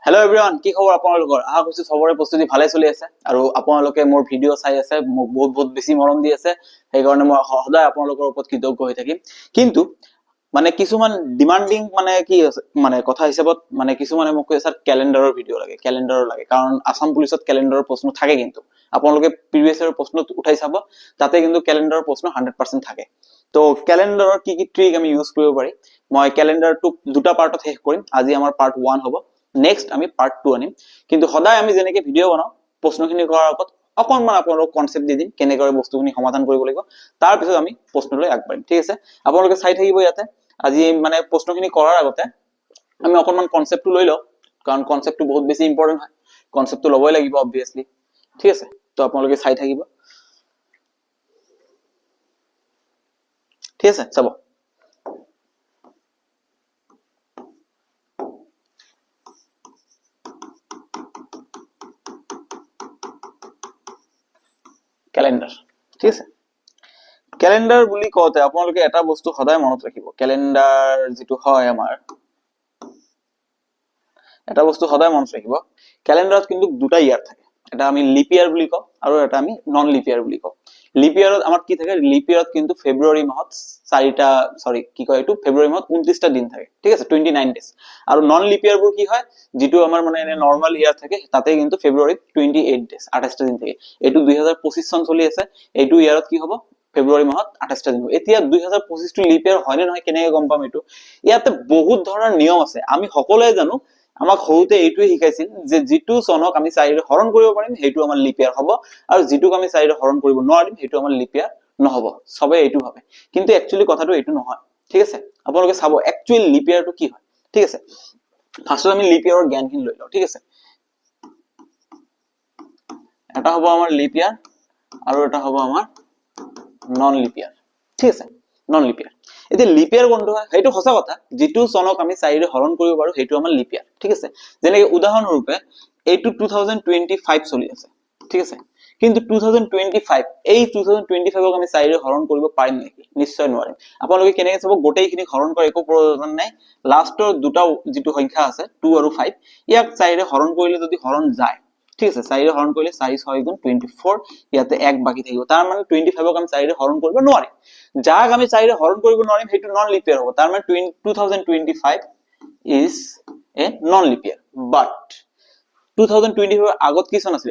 Hello everyone কি খবৰ আপোনালোকৰ আশা কৰিছো সবৰে প্ৰস্তুতি ভালে চলি আছে আৰু আপোনালোকে মোৰ ভিডিও চাই আছে বহুত বহুত বেছি মৰম দি আছে সেই কাৰণে মই সদায় আপোনালোকৰ ওপৰত কৃতজ্ঞ হৈ থাকিম কিন্তু মানে কিছুমান ডিমান্ডিং মানে কি মানে কথা হিচাপত মানে কিছুমানে মোক কৈছে স্যার ক্যালেন্ডাৰৰ ভিডিও লাগে কাৰণ আসাম পুলিচত ক্যালেন্ডাৰৰ প্ৰশ্ন থাকে কিন্তু আপোনালোকে প্ৰিভিয়াস ইয়াৰ প্ৰশ্ন উঠাই চাব তাতে কিন্তু ক্যালেন্ডাৰৰ প্ৰশ্ন 100% থাকে তো ক্যালেন্ডাৰৰ কি কি ট্ৰিক আমি ইউজ কৰিব পাৰি মই ক্যালেন্ডাৰটো দুটা পাৰ্টত শেষ কৰিম আজি আমাৰ পাৰ্ট 1 হ'ব নেক্সট আমি পাৰ্ট 2 আনিম কিন্তু সদায় আমি যেনেকে ভিডিও বনাও প্ৰশ্নখিনি কৰাৰ আগত অকনমান আপোনালোকক কনসেপ্ট দি দিম কেনেকৈ বস্তুখিনি সমাধান কৰিব লাগিব তাৰ পিছত আমি প্ৰশ্নলৈ আগবাঢ়িম ঠিক আছে আপোনালোকে চাই থাকিব ইয়াতে আজি মানে প্ৰশ্নখিনি কৰাৰ আগতে আমি অকনমান কনসেপ্টটো লৈ লও কাৰণ কনসেপ্টটো বহুত বেছি ইম্পৰ্টেন্ট হয় কনসেপ্টটো লবই লাগিব obviously ঠিক আছে তো আপোনালোকে চাই থাকিব ঠিক আছে চাব ক্যালেন্ডার ঠিক আছে ক্যালেন্ডার বুলি কওতে আপোনালোকে এটা বস্তু সদায় মনত ৰাখিব ক্যালেন্ডাৰ যেটো হয় আমাৰ এটা বস্তু সদায় মনত ৰাখিব ক্যালেন্ডাৰত কিন্তু দুটা ইয়াৰ থাকে এটা আমি লিপ ইয়াৰ বুলি কও আৰু এটা আমি নন লিপ ইয়াৰ বুলি কও লিপ ইয়াৰত আমাৰ কি থাকে লিপ ইয়াৰত কিন্তু ফেব্ৰুৱাৰী মাহত 4টা সৰি কি কয় এটো ফেব্ৰুৱাৰী মাহত 29টা দিন থাকে ঠিক আছে 29 ডেজ আৰু নন লিপ ইয়াৰ বোৰ কি হয় যেটো আমাৰ মানে নৰমাল ইয়াৰ থাকে তাতে কিন্তু ফেব্ৰুৱাৰী 28 ডেজ 28টা দিন থাকে এটো 2025 চন চলি আছে এটো ইয়াৰত কি হ'ব ফেব্ৰুৱাৰী মাহত 28টা দিন এতিয়া 2025 টো লিপ ইয়াৰ হয় নে নহয় কেনেকৈ গম পাম এটো ইয়াতে বহুত ধৰণৰ নিয়ম আছে আমি সকলোৱে জানো আমাক হওতে এইটোই শিকাইছিল যে যেটো সনক আমি 4 হৰণ কৰিব পাৰিম হেতু আমাৰ লিপ ইয়াৰ হ'ব আৰু যেটোক আমি 4 হৰণ কৰিব নোৱাৰিম হেতু আমাৰ লিপ ইয়াৰ নহব সবে এইটো ভাবে কিন্তু একচুয়ালি কথাটো এইটো নহয় ঠিক আছে আপোনালোকে চাব একচুয়ালি লিপ ইয়াৰটো কি হয় ঠিক আছে ফাৰ্স্টত আমি লিপ ইয়াৰৰ জ্ঞানখিনি লৈ লও ঠিক আছে এটা হ'ব আমাৰ লিপ ইয়াৰ আৰু এটা হ'ব আমাৰ নন লিপ ইয়াৰ ঠিক আছে নন লিপ ইয়াৰ এতে লিপ ইয়াৰ কোনটো হয় হেতু সঁচা কথা যেটো সনক আমি 4 হৰণ কৰিব পাৰো হেতু আমাৰ লিপ ইয়াৰ ঠিক আছে যেনে উদাহৰণ ৰূপে এইটো 2025 চলি আছে ঠিক আছে কিন্তু 2025 এই 2025 ক আমি 4 হৰণ কৰিব পাৰিম নেকি নিশ্চয় নোৱাৰিম আপোনালোকে কেনেকৈ চাব গোটেইখিনি হৰণ কৰা একো প্ৰয়োজন নাই লাষ্টৰ দুটা যেটো সংখ্যা আছে 2 আৰু 5 ইয়াক 4 হৰণ কৰিলে যদি হৰণ যায় ঠিক আছে 4 হৰণ কৰিলে 4 6 গুণ 24 ইয়াতে এক বাকি থাকিব তাৰ মানে 25 ক আমি 4 হৰণ কৰিব নোৱাৰিম যাক আমি 4 হৰণ কৰিব নোৱাৰিম হেতু নন লিপ ইয়াৰ হ'ব তাৰ মানে 2025 is a non leap year but 2024 আগত কি সন আছিল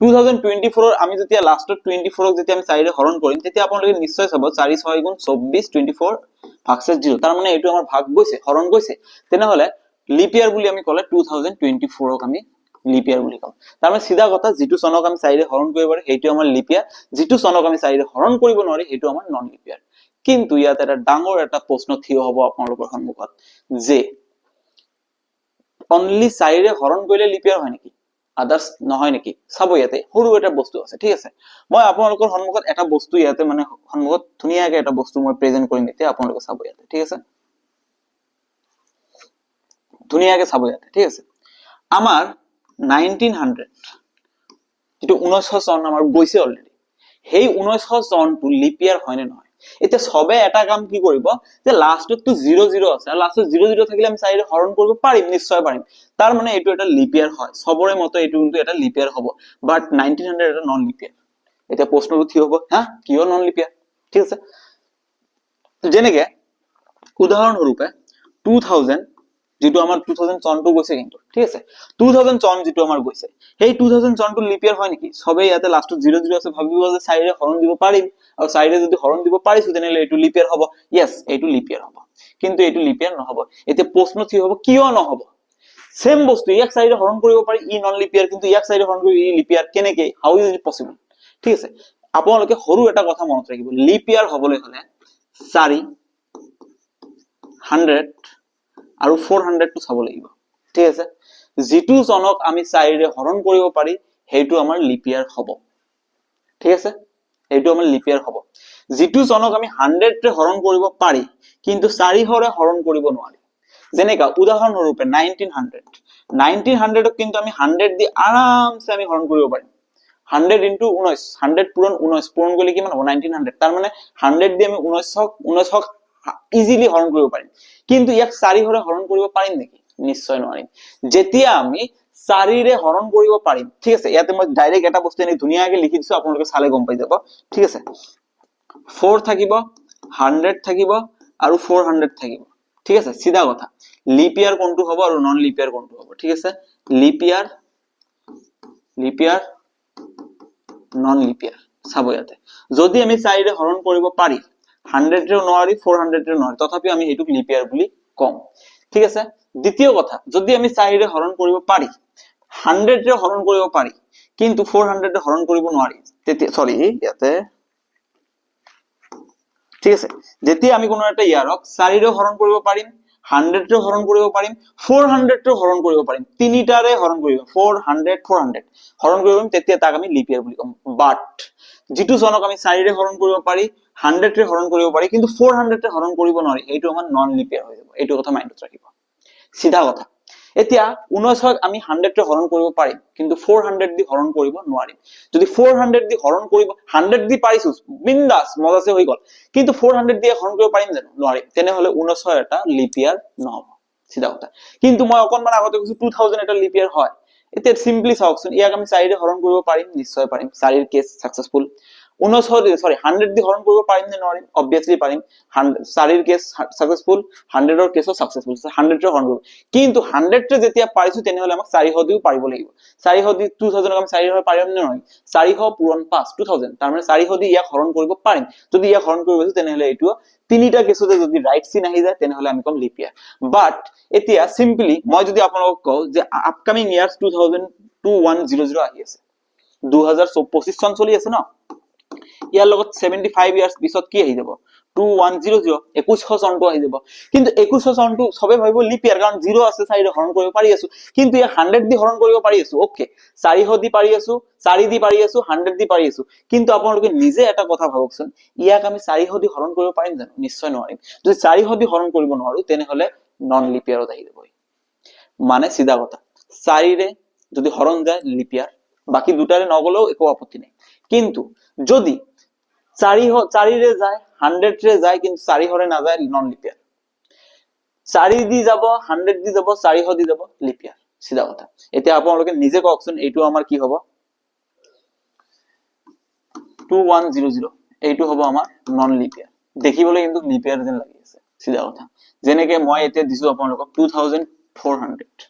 2024 আমি যেতিয়া লাষ্টৰ 24 ক যেতিয়া আমি 4 হৰণ কৰিম তেতিয়া আপোনালোকে নিশ্চয় চাব 4 6 গুণ 24 24 ভাগশেষ 0 তাৰ মানে এইটো আমাৰ ভাগ গৈছে হৰণ গৈছে তেনেহলে লিপ ইয়াৰ বুলি আমি কলে 2024 ক আমি লিপ ইয়াৰ বুলি কম তাৰ মানে সিধা কথা যেটো সনক আমি 4 হৰণ কৰিব পাৰি হেতু আমাৰ লিপ ইয়াৰ যেটো সনক আমি 4 হৰণ কৰিব নোৱাৰি হেতু আমাৰ নন লিপ ইয়াৰ কিন্তু ইয়াত এটা ডাঙৰ এটা প্ৰশ্ন থিয় হ'ব আপোনালোকৰ সন্মুখত যে অনলি 4 হৰণ কৰিলে লিপ ইয়াৰ হয় নেকি আদাৰ্স নহয় নেকি চাব ইয়াতে সৰু এটা বস্তু আছে ঠিক আছে মই আপোনালোকৰ সন্মুখত এটা বস্তু ইয়াতে মানে সন্মুখত ধুনিয়াকে এটা বস্তু মই প্ৰেজেন্ট কৰিম এতিয়া আপোনালোকে চাব ইয়াতে ঠিক আছে ধুনিয়াকে চাব ইয়াতে ঠিক আছে আমাৰ 1900 যেটো 1900 চন আমাৰ গৈছে অলৰেডি হেই 1900 চনটো লিপ ইয়াৰ হয় নে নহয় এতিয়া সবে এটা কাম কি কৰিব যে লাষ্টত তো 00 আছে আৰু লাষ্টত 00 থাকিলে আমি 4 হৰণ কৰিব পাৰিম নিশ্চয় পাৰিম তাৰ মানে এটো এটা লিপ ইয়াৰ হয় সবৰে মতে এটো কিন্তু এটা লিপ ইয়াৰ হ'ব বাট 1900 এটা নন লিপ ইয়াৰ এটা প্ৰশ্নটো থিয় হ'ব হা কিয় নন লিপ ইয়াৰ ঠিক আছে যেনেকে উদাহৰণ ৰূপে 2000 যেটো আমাৰ 2000 চনটো গৈছে কিন্তু ঠিক আছে 2000 চন যেটো আমাৰ গৈছে সেই 2000 চনটো লিপ ইয়াৰ হয় নেকি সবে ইয়াতে লাষ্টত 00 আছে ভাবিব যে 4 হৰণ দিব পাৰিম আৰু 4 যদি হৰণ দিব পাৰিছো তেনেলে এটো লিপ ইয়াৰ হ'ব यस এটো লিপ ইয়াৰ হ'ব কিন্তু এটো লিপ ইয়াৰ নহব এতে প্ৰশ্ন কি হ'ব কিয় নহব সেম বস্তু ইয়াক 4 হৰণ কৰিব পাৰি ই নন লিপ ইয়াৰ কিন্তু ইয়াক 4 হৰণ কৰি ই লিপ ইয়াৰ কেনেকৈ হাউ ইজ ইট পসিবল ঠিক আছে আপোনালোকে সৰু এটা কথা মনত ৰাখিব লিপ ইয়াৰ হ'বলৈ হলে 4 100 আৰু 400 টো চাব লাগিব ঠিক আছে যেটো সনক আমি 4 হৰণ কৰিব পাৰি হেতু আমাৰ লিপ ইয়াৰ হ'ব ঠিক আছে হেতু আমাৰ লিপ ইয়াৰ হ'ব যেটো সনক আমি 100 ৰে হৰণ কৰিব পাৰি কিন্তু 4 হৰে হৰণ কৰিব নোৱাৰি যেনেকা উদাহৰণ ৰূপে 1900 ক কিন্তু আমি 100 দি আৰামছে আমি হৰণ কৰিব পাৰিম 100 into 19 100 পূৰণ 19 পূৰণ কৰিলে কিমান হ'ব 1900 তাৰ মানে 100 দি আমি 19 ক ইজিলি হৰণ কৰিব পাৰিম কিন্তু ইয়াক 4 হৰে হৰণ কৰিব পাৰিম নেকি নিশ্চয় নোৱাৰিম যেতিয়া আমি 4 ৰে হৰণ কৰিব পাৰিম ঠিক আছে ইয়াতে মই ডাইৰেক্ট এটা বস্তু এনে ধুনিয়াকে লিখি দিছো আপোনালোকে চালে গম পাই যাব ঠিক আছে 4 থাকিব 100 থাকিব আৰু 400 থাকিব ঠিক আছে সিধা কথা লিপ ইয়াৰ কোনটো হ'ব আৰু নন লিপ ইয়াৰ কোনটো হ'ব ঠিক আছে লিপ ইয়াৰ নন লিপ ইয়াৰ চাব ইয়াতে যদি আমি 4 ৰে হৰণ কৰিব পাৰি 100 ৰে নোৱাৰি 400 ৰে নোৱাৰি তথাপি আমি হেতুক লিপ ইয়াৰ বুলি কম ঠিক আছে দ্বিতীয় কথা যদি আমি 4 ৰে হৰণ কৰিব পাৰি 100 ৰে হৰণ কৰিব পাৰি কিন্তু 400 ৰে হৰণ কৰিব নোৱাৰি তেতিয়া সৰি ইয়াতে ঠিক আছে যেতিয়া আমি কোনো এটা ইয়াৰক 4 ৰে হৰণ কৰিব পাৰিম 100 ৰে হৰণ কৰিব পাৰিম 400 ৰে হৰণ কৰিব পাৰিম তিনিটাৰে হৰণ কৰিব 400 হৰণ কৰিব পাৰিম তেতিয়া তাক আমি লিপ ইয়াৰ বুলি কম বাট যেটো জনক আমি 4 ৰে হৰণ কৰিব পাৰি 100 ৰে হৰণ কৰিব পাৰি কিন্তু 400 ৰে হৰণ কৰিব নোৱাৰি এইটো আমাৰ নন লিপ ইয়াৰ হৈ যাব এইটো কথা মাইন্ডত ৰাখিব সিধা কথা এতিয়া 19ক আমি 100 ৰে হৰণ কৰিব পাৰিম কিন্তু 400 দি হৰণ কৰিব নোৱাৰিম যদি 400 দি হৰণ কৰিব 100 দি পাৰিছো বিন্দাস মজাছে হৈ গল কিন্তু 400 দি হৰণ কৰিব পাৰিম জানো নোৱাৰিম তেনে হলে 19 এটা লিপ ইয়াৰ নহব সিধা কথা কিন্তু মই অকনমান আগতে কৈছো 2000 এটা লিপ ইয়াৰ হয় এতিয়া সিম্পলি চাওকচোন ইয়াক আমি 4 ৰে হৰণ কৰিব পাৰিম নিশ্চয় পাৰিম 4 এৰ কেস সাকসেসফুল 100 দি হৰণ কৰিব পাৰিম নে নোৱাৰিম অবভিয়াসলি পাৰিম 4 এৰ কেস সাকসেসফুল 100 এৰ কেসও সাকসেসফুল 100 ৰে হৰণ কৰিব কিন্তু 100 ৰে যেতিয়া পাৰিছো তেনে হলে আমাক 400 দিও পাৰিব লাগিব 400 দি 2000 ক আমি 400 পাৰিম নে নহয় 400 পূৰণ 5 2000 তাৰ মানে 400 দি ইয়াক হৰণ কৰিব পাৰিম যদি ইয়াক হৰণ কৰিব তেনে হলে এইটো তিনিটা কেসতে যদি ৰাইট চিন আহি যায় তেনে হলে আমি কম লিপ ইয়াৰ বাট এতিয়া সিম্পলি মই যদি আপোনালোকক কও যে আপকামিং ইয়াৰ্স 202100 আহি আছে 2025 চন চলি আছে ন ইয়াৰ লগত 75 ইয়ার্স পিছত কি আহি যাব 2100 2100 চনটো আহি যাব কিন্তু 2100 চনটো সবে ভাবিব লিপ ইয়াৰ কাৰণ 0 আছে 4 ৰে হৰণ কৰিব পাৰি আছো কিন্তু ইয়া 100 দি হৰণ কৰিব পাৰি আছো ওকে 400 দি পাৰি আছো 4 দি পাৰি আছো 100 দি পাৰি আছো কিন্তু আপোনালোকে নিজে এটা কথা ভাবকচোন ইয়াক আমি 400 দি হৰণ কৰিব পাৰিম জানো নিশ্চয় নোৱাৰিম যদি 400 দি হৰণ কৰিব নোৱাৰো তেনে হলে নন লিপ ইয়াৰত আহি যাব মানে সিধা কথা 4 ৰে যদি হৰণ যায় লিপ ইয়াৰ বাকি দুটাৰে নগলেও একো আপত্তি নাই কিন্তু যদি 4 ৰে যায় 100 ৰে যায় কিন্তু 4 হৰে না যায় নন লিপ ইয়াৰ 4 দি যাব 100 দি যাব 400 দি যাব লিপ ইয়াৰ সিধা কথা এতিয়া আপোনালোকে নিজে কওকচোন এইটো আমাৰ কি হ'ব 2100 এইটো হ'ব আমাৰ নন লিপ ইয়াৰ দেখিবলৈ কিন্তু লিপ ইয়াৰ যেন লাগি আছে সিধা কথা যেনেকে মই এতিয়া দিছো আপোনালোকক 2400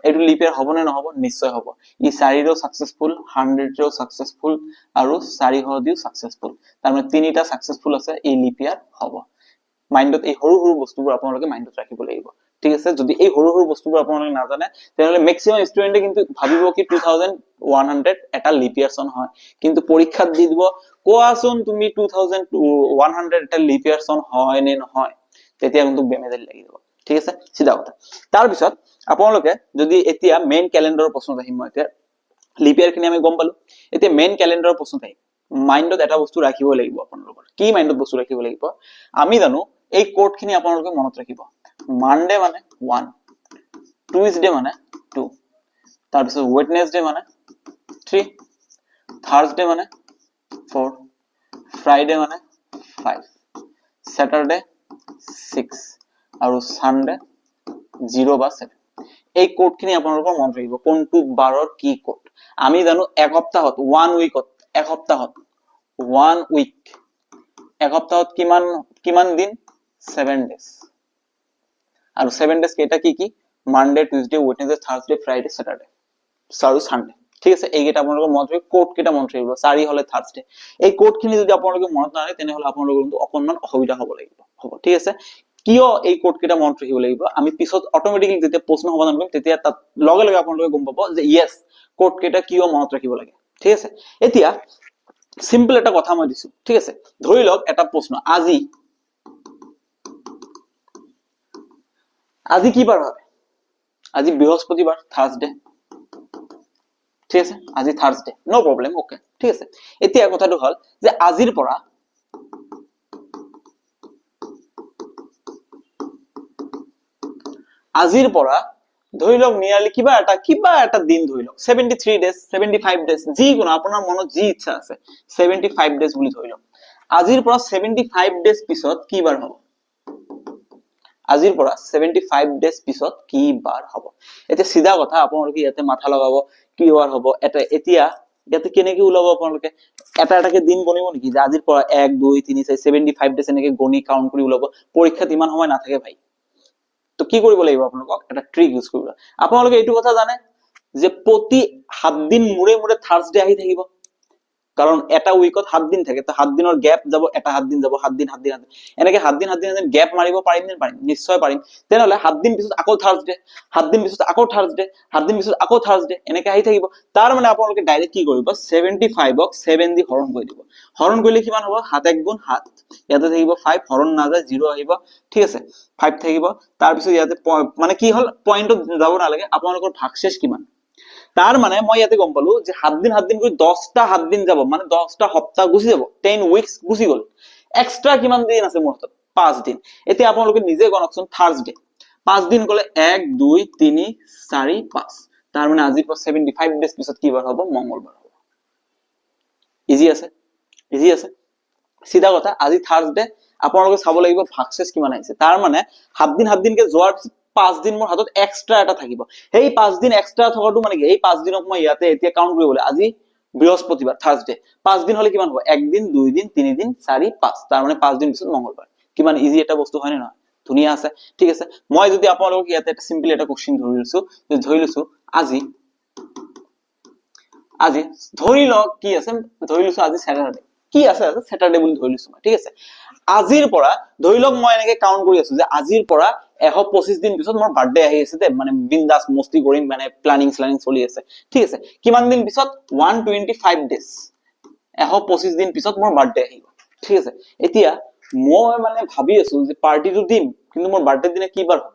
এইটো লিপ ইয়াৰ হ'ব নে নহব নিশ্চয় হ'ব ই 4 ৰেও সাকসেসফুল 100 ৰেও সাকসেসফুল আৰু 400 দিও সাকসেসফুল তাৰ মানে তিনিটা সাকসেসফুল আছে এই লিপ ইয়াৰ হ'ব মাইন্ডত এই হৰু হৰু বস্তুবোৰ আপোনালোকে মাইন্ডত ৰাখিব লাগিব ঠিক আছে যদি এই হৰু হৰু বস্তুবোৰ আপোনালোকে নাজানে তেনহলে ম্যাক্সিমাম স্টুডেন্টে কিন্তু ভাবিব কি 2100 এটা লিপ ইয়াৰ সন হয় কিন্তু পৰীক্ষাত দি দিব কোৱাচোন তুমি 2100 এটা লিপ ইয়াৰ সন হয় নে নহয় তেতিয়া কিন্তু বেমেজালি লাগি যাব ঠিক আছে সিধা কথা তাৰ পিছত আপোনালোকে যদি এতিয়া মেইন ক্যালেন্ডাৰৰ প্ৰশ্ন আহিম মই এতিয়া লিপ ইয়াৰ খিনি আমি গম পালো এতিয়া মেইন ক্যালেন্ডাৰৰ প্ৰশ্ন আহিম মাইন্ডত এটা বস্তু ৰাখিব লাগিব আপোনালোকৰ কি মাইন্ডত বস্তু ৰাখিব লাগিব আমি জানো এই কোড খিনি আপোনালোকে মনত ৰাখিব মানডে মানে 1 টুইসডে মানে 2 তাৰ পিছত ওয়েডনেসডে মানে 3 থাৰ্সডে মানে 4 ফ্ৰাইডে মানে 5 স্যাটাৰডে 6 আৰু সানডে 0 বা 7 এই কোড খিনি আপোনালোকৰ মনত ৰাখিব কোনটো বাৰৰ কি কোড আমি জানো এক সপ্তাহত 1 উইকত এক সপ্তাহত 1 উইক এক সপ্তাহত কিমান দিন 7 ডেজ আৰু 7 ডেজ কেটা কি মানডে টিউজডে ওয়েডনেসডে থাৰ্সডে ফ্ৰাইডে স্যাটাৰডে আৰু সানডে ঠিক আছে এই কেটা আপোনালোকৰ মনত ৰাখিব কোড কেটা মনত ৰাখিব 4 হলে থাৰ্সডে এই কোড খিনি যদি আপোনালোকে মনত নাৰাখে তেনে হলে আপোনালোকৰ কিন্তু অকনমান অসুবিধা হ'ব লাগিব হ'ব ঠিক আছে কিয় এই কোড কেটা মনত ৰাখিব লাগিব আমি পিছত অটোমেটিক্যালি যেতিয়া প্ৰশ্ন সমাধান কৰিম তেতিয়া তাত লগে লগে আপোনালোকে গম পাব যে ইয়েস কোড কেটা কিয় মনত ৰাখিব লাগে ঠিক আছে এতিয়া সিম্পল এটা কথা মই দিছো ঠিক আছে ধৰি লওক এটা প্ৰশ্ন আজি কি বাৰ হয় আজি বৃহস্পতিবাৰ থাৰ্সডে ঠিক আছে আজি থাৰ্সডে নো প্ৰবলেম ওকে ঠিক আছে এতিয়া কথাটো হল যে আজিৰ পৰা ধৰি লওক নিয়াৰলি কিবা এটা দিন ধৰি লওক 73 ডেজ 75 ডেজ যি কোনো আপোনাৰ মনত যি ইচ্ছা আছে 75 ডেজ বুলি ধৰি লওক আজিৰ পৰা 75 ডেজ পিছত কি বাৰ হ'ব আজিৰ পৰা 75 ডেজ পিছত কি বাৰ হ'ব এতিয়া সিধা কথা আপোনালোকে ইয়াতে মাথা লগাব কি বাৰ হ'ব এটা এতিয়া ইয়াতে কেনেকৈ ওলাব আপোনালোকে এটা এটাকে দিন গণিব নেকি যে আজিৰ পৰা 1 2 3 4 75 ডেজ এনেকৈ গণি কাউন্ট কৰি ওলাব পৰীক্ষাত ইমান সময় নাথাকে ভাই তো কি কৰিব লাগিব আপোনালোকক এটা ট্ৰিক ইউজ কৰিব আপোনালোকে এইটো কথা জানে যে প্ৰতি 7 দিন মূৰে মূৰে থাৰ্সডে আহি থাকিব কাৰণ এটা উইকত 7 দিন থাকে তো 7 দিনৰ গ্যাপ যাব এটা 7 দিন যাব 7 দিন এনেকে 7 দিন গ্যাপ মাৰিব পাৰিম নে পাৰিম নিশ্চয় পাৰিম তেনেহলে 7 দিন পিছত আকৌ থাৰ্সডে 7 দিন পিছত আকৌ থাৰ্সডে 7 দিন পিছত আকৌ থাৰ্সডে এনেকে আহি থাকিব তাৰ মানে আপোনালোকে ডাইৰেক্ট কি কৰিব 75 ক 7 দি হৰণ কৰি দিব হৰণ কৰিলে কিমান হ'ব 7 1 গুণ 7 ইয়াতে থাকিব 5 হৰণ না যায় 0 আহিব ঠিক আছে 5 থাকিব তাৰ পিছত ইয়াতে মানে কি হল পয়েন্টত যাব নালাগে আপোনালোকৰ ভাগশেষ কিমান তার মানে মই ইয়াতে গম পালো যে 7 দিন করে 10টা 7 দিন যাব মানে 10টা সপ্তাহ গুছি যাব 10 উইকস গুছি গল এক্সট্রা কিমান দিন আছে মোৰ হাতত 5 দিন এতিয়া আপোনালোকে নিজে গণকচোন থাৰ্সডে 5 দিন গলে 1 2 3 4 5 তাৰ মানে আজি 75 ডেজ পিছত কি বাৰ হ'ব মঙ্গলবাৰ হ'ব ইজি আছে সিধা কথা আজি থাৰ্সডে আপোনালোকে চাব লাগিব ভাগশেষ কিমান আহিছে তাৰ মানে 7 দিনকে যোৱাৰ 5 দিন মোৰ হাতত এক্সট্ৰা এটা থাকিব এই 5 দিন এক্সট্ৰা থকাটো মানে কি এই 5 দিনক মই ইয়াতে এতিয়া কাউন্ট কৰিবলৈ আজি বৃহস্পতিবাৰ থাৰ্সডে 5 দিন হলে কিমান হ'ব 1 দিন 2 দিন 3 দিন 4 5 তাৰ মানে 5 দিন পিছত মঙ্গলবাৰ কিমান ইজি এটা বস্তু হয় না ধুনিয়া আছে ঠিক আছে মই যদি আপোনালোকক ইয়াতে এটা সিম্পল এটা কোশ্চেন ধৰি লৈছো আজি ধৰি লওক কি আছে ধৰি লৈছো আজি স্যাটাৰডে কি আছে স্যাটাৰডে বুলি ধৰি লৈছো ঠিক আছে আজিৰ পৰা ধৰি লওক মই এনেকে কাউন্ট কৰি আছো যে আজিৰ পৰা 125 দিন পিছত মোৰ বাৰ্থডে আহি আছে দে মানে বিন্দাস মস্তি কৰিম মানে প্ল্যানিং চলি আছে ঠিক আছে কিমান দিন পিছত 125 ডেজ 125 দিন পিছত মোৰ বাৰ্থডে আহিব ঠিক আছে এতিয়া মই মানে ভাবি আছো যে পাৰ্টিটো দিম কিন্তু মোৰ বাৰ্থডে দিনে কি বাৰ হ'ব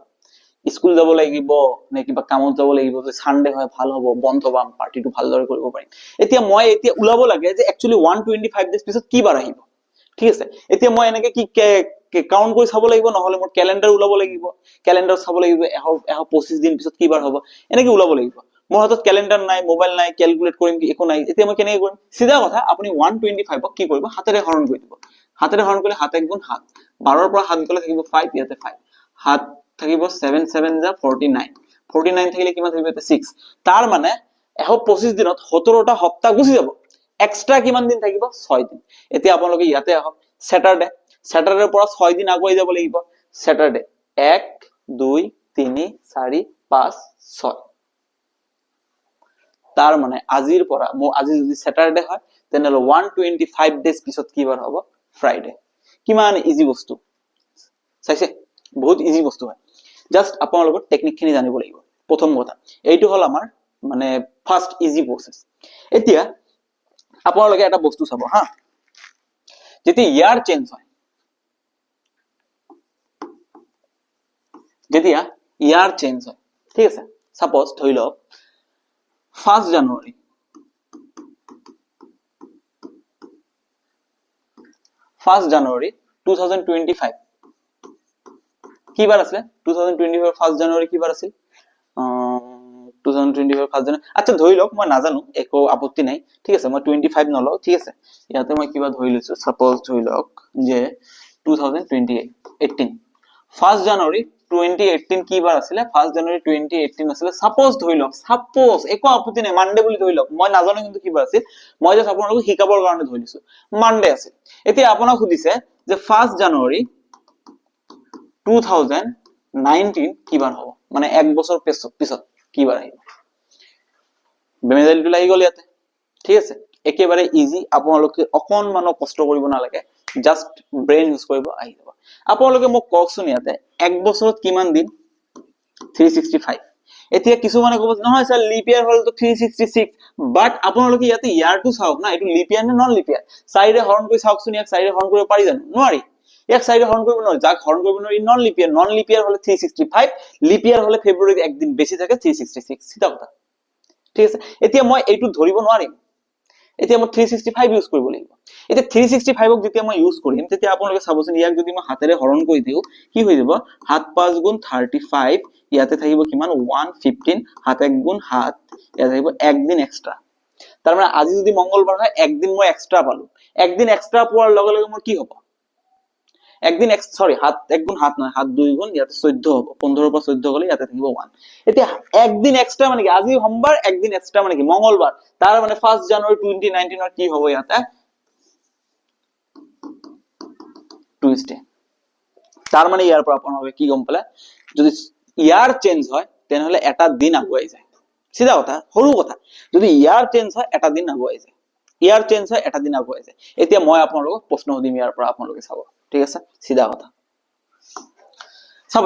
স্কুল যাব লাগিব নে কিবা কামত যাব লাগিব যে সানডে হয় ভাল হ'ব বন্ধ পাম পাৰ্টিটো ভালদৰে কৰিব পাৰিম এতিয়া মই এতিয়া উলাব লাগে যে একচুয়ালি 125 ডেজ পিছত কি বাৰ আহিব ঠিক আছে এতিয়া মই এনেকে কি কাউন্ট কৰি চাব লাগিব নহলে মোৰ ক্যালেন্ডাৰ উলাব লাগিব ক্যালেন্ডাৰ চাব লাগিব 125 দিন পিছত কি বাৰ হ'ব এনেকে উলাব লাগিব মোৰ হাতত ক্যালেন্ডাৰ নাই মোবাইল নাই ক্যালকুলেট কৰিম কি একো নাই এতিয়া মই কেনেকৈ কৰিম সিধা কথা আপুনি 125 ক কি কৰিব হাতেৰে হৰণ কৰি দিব হাতেৰে হৰণ কৰিলে 7 1 গুণ 7 12 পৰা 7 গলে থাকিব 5 ইয়াতে 5 7 থাকিব 7 7 যা 49 49 থাকিলে কিমান থাকিব এটা 6 তাৰ মানে 125 দিনত 17টা সপ্তাহ গুছি যাব এক্সট্ৰা কিমান দিন থাকিব 6 দিন এতিয়া আপোনালোকে ইয়াতে আহক স্যাটাৰডেৰ পৰা 6 দিন আগুৱাই যাব লাগিব স্যাটাৰডে 1 2 3 4 5 6 তাৰ মানে আজিৰ পৰা আজি যদি স্যাটাৰডে হয় তেনেহলে 125 ডেজ পিছত কি বাৰ হ'ব ফ্ৰাইডে কিমান ইজি বস্তু চাইছে বহুত ইজি বস্তু হয় জাস্ট আপোনালোকৰ টেকনিক খিনি জানিব লাগিব প্ৰথম কথা এইটো হল আমাৰ মানে ফাৰ্স্ট ইজি প্ৰসেস এতিয়া আপোনালোকে এটা বস্তু চাব হা যেতিয়া ইয়াৰ চেঞ্জ হয় ঠিক আছে সাপোজ ধৰি লওক 1 জানুৱাৰী 2025 কি বাৰ আছিল 2025 1 জানুৱাৰী কি বাৰ আছিল 2025 1 জানুৱাৰী আচ্ছা ধৰি লওক মই নাজানো একো আপত্তি নাই ঠিক আছে মই 25 নলও ঠিক আছে ইয়াতে মই কিবা ধৰি লৈছো সাপোজ ধৰি লওক যে 2018 1 জানুৱাৰী 2018 কি বাৰ আছিল 1 জানুৱাৰী 2018 আছিল সাপোজ ধৰি লওক সাপোজ একো আপত্তি নাই মানডে বুলি ধৰি লওক মই নাজানো কিন্তু কি বাৰ আছিল মই জাস্ট আপোনালোকক শিকাবৰ কাৰণে ধৰি লৈছো মানডে আছিল এতিয়া আপোনাক সুধিছে যে 1 জানুৱাৰী 2019 কি বাৰ হ'ব মানে এক বছৰ পিছত কি বাৰ আহিব বেমেজালিটো লাগি গল ইয়াতে ঠিক আছে একেবাৰে ইজি আপোনালোকে অকনমান কষ্ট কৰিব নালাগে জাস্ট ব্ৰেইন ইউজ কৰিব আহি যাব আপোনালোকে মোক কওকচোন ইয়াতে এক বছৰত কিমান দিন 365 এতিয়া কিছুমানে ক'ব নহয় স্যাৰ লিপ ইয়াৰ হল তো 366 বাট আপোনালোকে ইয়াতে ইয়াৰটো চাওক না এটো লিপ ইয়াৰ নে নন লিপ ইয়াৰ 4 ৰে হৰণ কৰি চাওকচোন ইয়াক 4 ৰে হৰণ কৰিব পাৰি জানো নোৱাৰি ইয়াক 4 ৰে হৰণ কৰিব নোৱাৰি যাক হৰণ কৰিব নোৱাৰি নন লিপ ইয়াৰ হলে 365 লিপ ইয়াৰ হলে ফেব্ৰুৱাৰীত একদিন বেছি থাকে 366 সিধা কথা ঠিক আছে এতিয়া মই এইটো ধৰিব নোৱাৰিম এতিয়া মই 365 ইউজ কৰিব লাগিব এতিয়া 365 ক যেতিয়া মই ইউজ কৰিম তেতিয়া আপোনালোকে চাবচোন ইয়াক যদি মই হাতেৰে হৰণ কৰি দিও কি হৈ যাব 7 5 গুণ 35 ইয়াতে থাকিব কিমান 115 7 1 গুণ 7 ইয়াতে থাকিব একদিন এক্সট্ৰা তাৰ মানে আজি যদি মঙ্গলবাৰ হয় একদিন মই এক্সট্ৰা পালো একদিন এক্সট্ৰা পোৱাৰ লগে লগে মোৰ কি হ'ব একদিন সরি হাত এক গুণ হাত নয়, হাত 2 গুণ, ইয়াতে 14 হবো, 15 পর 14 গলে ইয়াতে থাকিব 1। এতিয়া একদিন এক্সট্রা মানে কি, আজি সোমবার একদিন এক্সট্রা মানে কি মঙ্গলবার, তার মানে 1 জানুয়ারি 2019 এর কি হবো ইয়াতে টুইসডে। তার মানে ইয়ার পর আপনার হবে কি গম পালে, যদি ইয়ার চেঞ্জ হয় তাহলে এটা দিন আগুৱাই যায়, সিধা কথা, সৰু কথা, যদি ইয়াৰ চেঞ্জ হয় এটা দিন আগুৱাই যায়, ইয়াৰ চেঞ্জ হয় এটা দিন আগুৱাই যায়। এতিয়া মই আপোনালোকক প্ৰশ্ন সুধিম, ইয়াৰ পৰা আপোনালোকে চাব, ঠিক আছে, সিধা কথা চাব।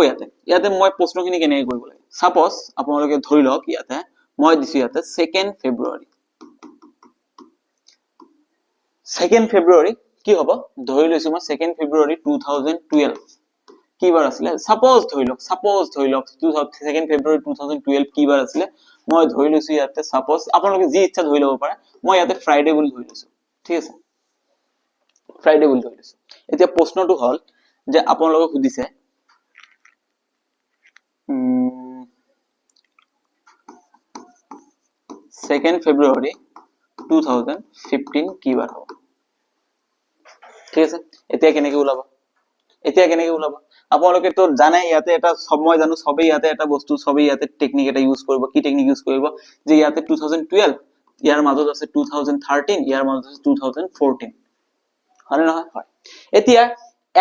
ইয়াতে মই প্ৰশ্নখিনি কেনেকৈ কৰিব লাগে, সাপোজ আপোনালোকে ধৰি লওক ইয়াতে মই দিছো ইয়াতে 2 ফেব্ৰুৱাৰী, 2 ফেব্ৰুৱাৰী কি হ'ব, ধৰি লৈছো মই 2 ফেব্ৰুৱাৰী 2012 কি বাৰ আছিলে, সাপোজ ধৰি লওক 2 ফেব্ৰুৱাৰী 2012 কি বাৰ আছিলে, মই ধৰি লৈছো ইয়াতে সাপোজ, আপোনালোকে যি ইচ্ছা ধৰি ল'ব পাৰে, মই ইয়াতে ফ্ৰাইডে বুলি ধৰি লৈছো, ঠিক আছে, ফ্ৰাইডে বুলি ধৰি লৈছো। এতিয়া প্ৰশ্নটো হল যে আপোনালোকক সুধিছে 2 ফেব্ৰুৱাৰী 2015 কি বাৰ হ'ব, ঠিক আছে। এতিয়া কেনেকৈ ওলাব, আপোনালোকে তো জানে ইয়াতে এটা সব, মই জানো সবেই ইয়াতে এটা বস্তু, সবেই ইয়াতে টেকনিক এটা ইউজ কৰিব, কি টেকনিক ইউজ কৰিব, যে ইয়াতে 2012 ইয়াৰ মাজত আছে 2013, ইয়াৰ মাজত আছে 2014, হয় নহয়, হয়। এতিয়া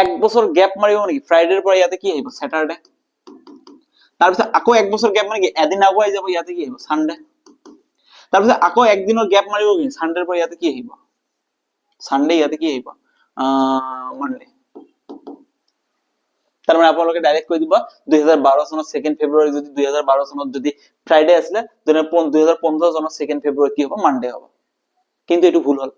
এক বছৰ গ্যাপ মাৰিব নেকি, ফ্ৰাইডেৰ পৰা ইয়াতে কি আহিব, স্যাটাৰডে, তাৰপিছত আকৌ এক বছৰ গ্যাপ মানে কি এদিন আগুৱাই যাব, ইয়াতে কি আহিব, সানডে, তাৰপিছত আকৌ একদিনৰ গ্যাপ মাৰিব কি, সানডেৰ পৰা ইয়াতে কি আহিব, সানডে, ইয়াতে কি আহিব মানডে। তাৰ মানে আপোনালোকে ডাইৰেক্ট কৈ দিব 2012 চনত 2 ফেব্ৰুৱাৰী যদি 2012 চনত যদি ফ্ৰাইডে আছিলে, তেনে 2015 চনত 2 ফেব্ৰুৱাৰী কি হ'ব, মানডে হ'ব। কিন্তু এটো ভুল হল।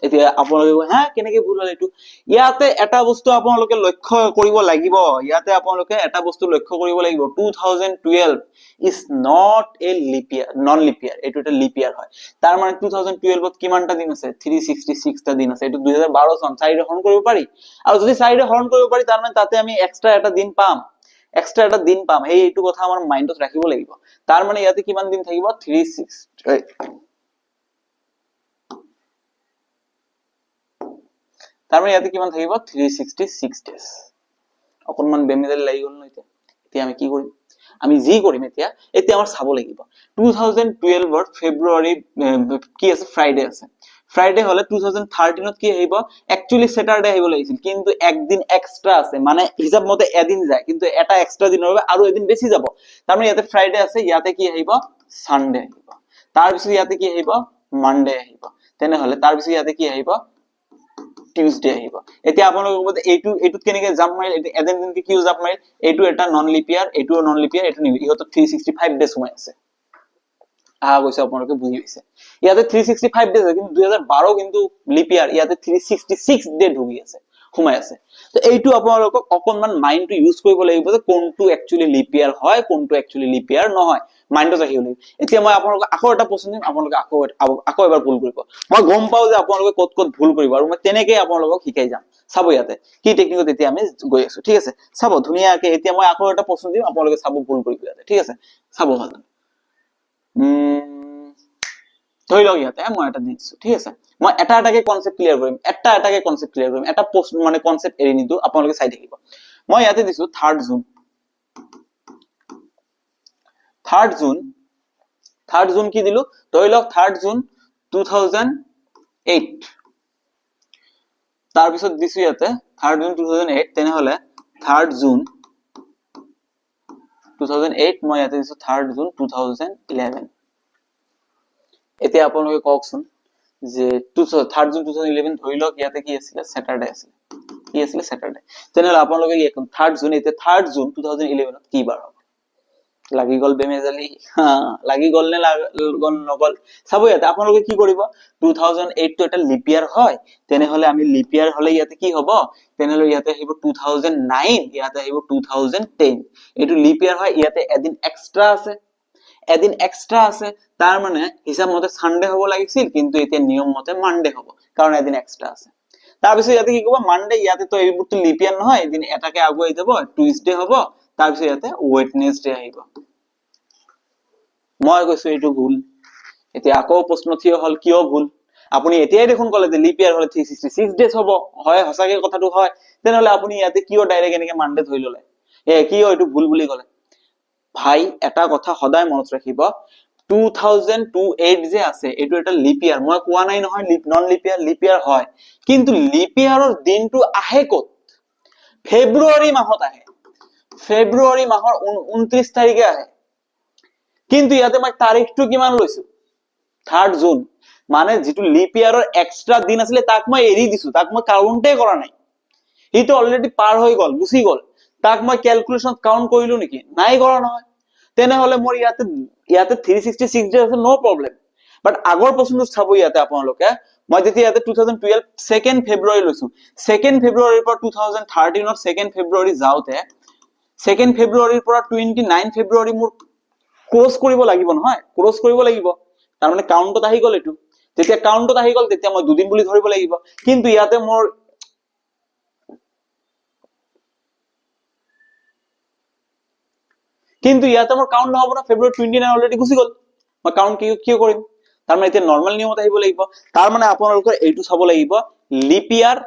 এতিয়া আপোনালোকে হ্যাঁ কেনেকৈ ভুল হল, এটো ইয়াতে এটা বস্তু আপোনালোকে লক্ষ্য কৰিব লাগিব, ইয়াতে আপোনালোকে এটা বস্তু লক্ষ্য কৰিব লাগিব, 2012 is not a leap year, non leap year, এটো এটা leap year হয়। তার মানে 2012 ত কিমানটা দিন আছে, 366 টা দিন আছে। এটো 2012 চন 4 ৰে হৰণ কৰিব পাৰি, আৰু যদি 4 ৰে হৰণ কৰিব পাৰি তাৰ মানে তাতে আমি এক্সট্ৰা এটা দিন পাম, এই এইটো কথা আমাৰ মাইন্ডত ৰাখিব লাগিব। তার মানে ইয়াতে কিমান দিন থাকিব, 36, তার মানে ইয়াতে কিমান থাকিব, 366 ডেজ। অকনমান বেমেজালি লাগি গল ন, এতিয়া আমি কি কৰিম, আমি যি কৰিম এতিয়া আমাৰ চাব লাগিব 2012 ৰ ফেব্ৰুৱাৰী কি আছে, ফ্ৰাইডে আছে, ফ্ৰাইডে হলে 2013 ত কি আহিব, একচুয়ালি স্যাটারডে আহিব লাগিছিল, কিন্তু একদিন এক্সট্রা আছে, মানে হিসাব মতে এদিন যায়, কিন্তু এটা এক্সট্রা দিন হবে আৰু এদিন বেছি যাব। তাৰ মানে ইয়াতে ফ্ৰাইডে আছে, ইয়াতে কি আহিব, সানডে আহিব, তাৰ পিছত ইয়াতে কি আহিব, মানডে আহিব, তেনেহলে তাৰ পিছত ইয়াতে কি আহিব, টিউজডে আহিব। এতিয়া আপোনালোকৰ এইটোত কেনেকৈ জাম্প মাৰিল, এদিন দিনকে কিয় জাম্প মাৰিল, এইটো এটা নন লিপ ইয়াৰ, এইটোও নন লিপ ইয়াৰ, এইটো নিউ, ইহঁতৰ 365 ডেজ সোমাই আছে। গৈছে আপোনালোকে বুজি পাইছে, ইয়াতে 365 ডেজ আছে, কিন্তু 2012 কিন্তু লিপ ইয়াৰ, ইয়াতে 366 ডে ঢুকি আছে, সোমাই আছে। তো এইটো আপোনালোকক অকনমান মাইন্ডটো ইউজ কৰিব লাগিব, যে কোনটো একচুয়ালি লিপ ইয়াৰ হয়, কোনটো একচুয়ালি লিপ ইয়াৰ নহয়, মাইন্ডত ৰাখিব লাগিব। এতিয়া মই আপোনালোকক আকৌ এটা প্ৰশ্ন দিম, আপোনালোকে আকৌ এবাৰ ভুল কৰিব, মই গম পাও যে আপোনালোকে ক'ত ক'ত ভুল কৰিব, আৰু মই তেনেকৈ আপোনালোকক শিকাই যাম। চাব ইয়াতে কি টেকনিকত এতিয়া আমি গৈ আছো, ঠিক আছে, চাব ধুনীয়াকে। এতিয়া মই আকৌ এটা প্ৰশ্ন দিম, আপোনালোকে চাব ভুল কৰিব ইয়াতে, ঠিক আছে, চাব ভাল। ধৰি লওক ইয়াতে মই এটা দিছো, ঠিক আছে, মই এটাকে কনসেপ্ট ক্লিয়াৰ কৰিম, এটাকে কনসেপ্ট ক্লিয়াৰ কৰিম, এটা মানে কনসেপ্ট এৰি নিদু, আপোনালোকে চাই থাকিব। মই ইয়াতে দিছো 3 জুন, 3 জুন কি দিলো, ধৰি লওক 3 জুন 2008, তাৰ পিছত দিছো ইয়াতে 3 জুন 2008, তেনেহলে 3 জুন 2008, মই ইয়াতে দিছো 3 জুন 2011। এতিয়া আপোনালোকে কওকচোন যে 3 জুন 2011 ধৰি লওক ইয়াতে কি আছিল, স্যাটারডে আছিল, কি আছিল, স্যাটারডে, তেনেহলে আপোনালোকে কি এখন 3 জুন, এতিয়া 3 জুন 2011 ত কি বাৰ হ'ব, লাগি গল বেমেজালি, লাগি গল নে নগল, চাব ইয়াতে আপোনালোকে কি কৰিব, 2008 তো এটা লিপ ইয়াৰ হয়, তেনেহলে আমি লিপ ইয়াৰ হলে ইয়াতে কি হ'ব, তেনেহলে ইয়াতে আহিব 2009, ইয়াতে আহিব 2010, এইটো লিপ ইয়াৰ হয়, ইয়াতে এদিন এক্সট্রা আছে, তার মানে হিসাব মতে সানডে হব লাগিছিল, কিন্তু এতিয়া নিয়ম মতে মানডে হব, কারণ এদিন এক্সট্রা আছে। তাৰ পিছত ইয়াতে কি কৰিব, মানডে, ইয়াতে তো এইবোৰটো লিপ ইয়াৰ নহয়, এদিন এটাকে আগুৱাই যাব, টুইসডে হব, তাৰ পিছত ইয়াতে ওয়েডনেসডে আহিব। মই কৈছো এইটো ভুল। এতিয়া আকৌ প্ৰশ্ন থিয় হল, কিয় ভুল, আপুনি এতিয়াই দেখোন কলে যে লিপ ইয়াৰ হলে 366 ডেজ হ'ব হয় সঁচাকে কথাটো হয় তেনেহলে আপুনি ইয়াতে কিয় ডাইৰেক্ট এনেকে মানডে ধৰি ললে কিয় এইটো ভুল বুলি কলে ভাই এটা কথা সদায় মনত ৰাখিব 2028 যে আছে এইটো এটা লিপ ইয়াৰ মই কোৱা নাই নহয় নন লিপ ইয়াৰ হয় কিন্তু লিপ ইয়াৰৰ দিনটো আহে ক'ত ফেব্ৰুৱাৰী মাহত আহে ফেব্ৰুৱাৰী মাহৰ 29 তাৰিখে আহে কিন্তু ইয়াতে মই তাৰিখটো কিমান লৈছো 3rd জুন মানে যেটো লিপ ইয়াৰৰ এক্সট্ৰা দিন আছিল তাক মই এৰি দিছো তাক মই কাউন্টে কৰা নাই ইটো অলৰেডি পাৰ হৈ গল গুছি গল তাক মই ক্যালকুলেশন কাউন্ট কৰিলো নেকি নাই কৰা নহয় তেনেহলে মোৰ ইয়াতে 366 ডে আছে নো প্ৰবলেম বাট আগৰ প্ৰশ্নটো চাব ইয়াতে আপোনালোকে মই যেতিয়া ইয়াতে 2012 2nd ফেব্ৰুৱাৰী লৈছো 2nd ফেব্ৰুৱাৰীৰ পৰা 2013 ৰ 2nd ফেব্ৰুৱাৰী যাওতে 2nd ফেব্ৰুৱাৰীৰ পৰা 29 ফেব্ৰুৱাৰী মোৰ ক্লোজ কৰিব লাগিব নহয় ক্লোজ কৰিব লাগিব তাৰ মানে কাউন্টত আহি গল এটো যেতিয়া কাউন্টত আহি গল তেতিয়া মই দুদিন বুলি ধৰিব লাগিব কিন্তু ইয়াতে মোৰ কাউন্ট নহব না ফেব্ৰুৱাৰী 29 অলৰেডি গুছি গল মই কাউন্ট কি কৰিম তাৰ মানে এতিয়া নৰমাল নিয়মত আহিব লাগিব তাৰ মানে আপোনালোকৰ এইটো চাব লাগিব লিপ ইয়াৰ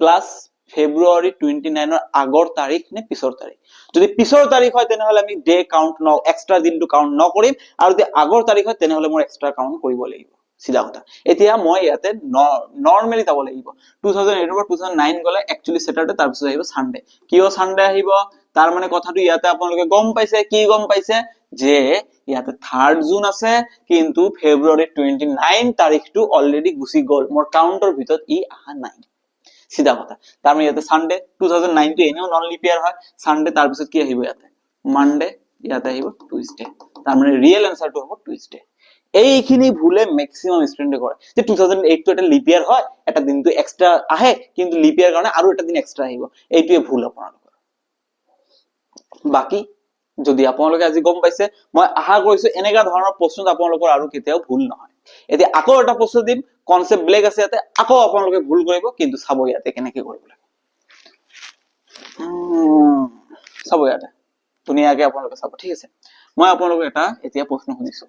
প্লাস ফেব্ৰুৱাৰী 29 ৰ আগৰ তাৰিখ নে পিছৰ তাৰিখ যদি পিছৰ তাৰিখ হয় তেনেহলে আমি ডে কাউন্ট ন এক্সট্ৰা দিনটো কাউন্ট নকৰিম আৰু যদি আগৰ তাৰিখ হয় তেনেহলে মোৰ এক্সট্ৰা কাউন্ট কৰিব লাগিব সিধা কথা এতিয়া মই ইয়াতে নৰমালি যাব লাগিব 2008 ৰ 2009 গলে একচুয়ালি স্যাটাৰডে তাৰ পিছত আহিব সানডে কিয় সানডে আহিব তাৰ মানে কথাটো ইয়াতে আপোনালোকে গম পাইছে কি গম পাইছে যে ইয়াতে 3rd জুন আছে কিন্তু ফেব্ৰুৱাৰী 29 তাৰিখটো অলৰেডি গুছি গল মোৰ কাউন্টৰ ভিতৰত ই আহা নাই সিধা কথা তাৰ মানে ইয়াতে সানডে 2009 টো এনেও নন লিপ ইয়াৰ হয় সানডে তাৰ পিছত কি আহিব ইয়াতে মানডে ইয়াতে আহিব টুইসডে তাৰ মানে ৰিয়েল আনসাৰটো হ'ব টুইসডে এইখিনি ভুলে ম্যাক্সিমাম স্টুডেন্টে কৰে যে 2008 টো এটা লিপ ইয়াৰ হয় এটা দিনটো এক্সট্ৰা আহে কিন্তু লিপ ইয়াৰ কাৰণে আৰু এটা দিন এক্সট্ৰা আহিব এইটোৱে ভুল আপোনালোকৰ বাকি যদি আপোনালোকে আজি গম পাইছে মই আশা কৰিছো এনেকা ধৰণৰ প্ৰশ্ন আপোনালোকৰ আৰু কেতিয়াও ভুল নহয় এতিয়া আকৌ এটা প্ৰশ্ন দিম কনসেপ্ট ব্লেক আছে ইয়াতে আকৌ আপোনালোকে ভুল কৰিব কিন্তু চাব ইয়াতে কেনেকৈ কৰিব লাগে চাব ইয়াতে ধুনীয়াকৈ আপোনালোকে চাব ঠিক আছে মই আপোনালোকক এটা এতিয়া প্ৰশ্ন সুধিছো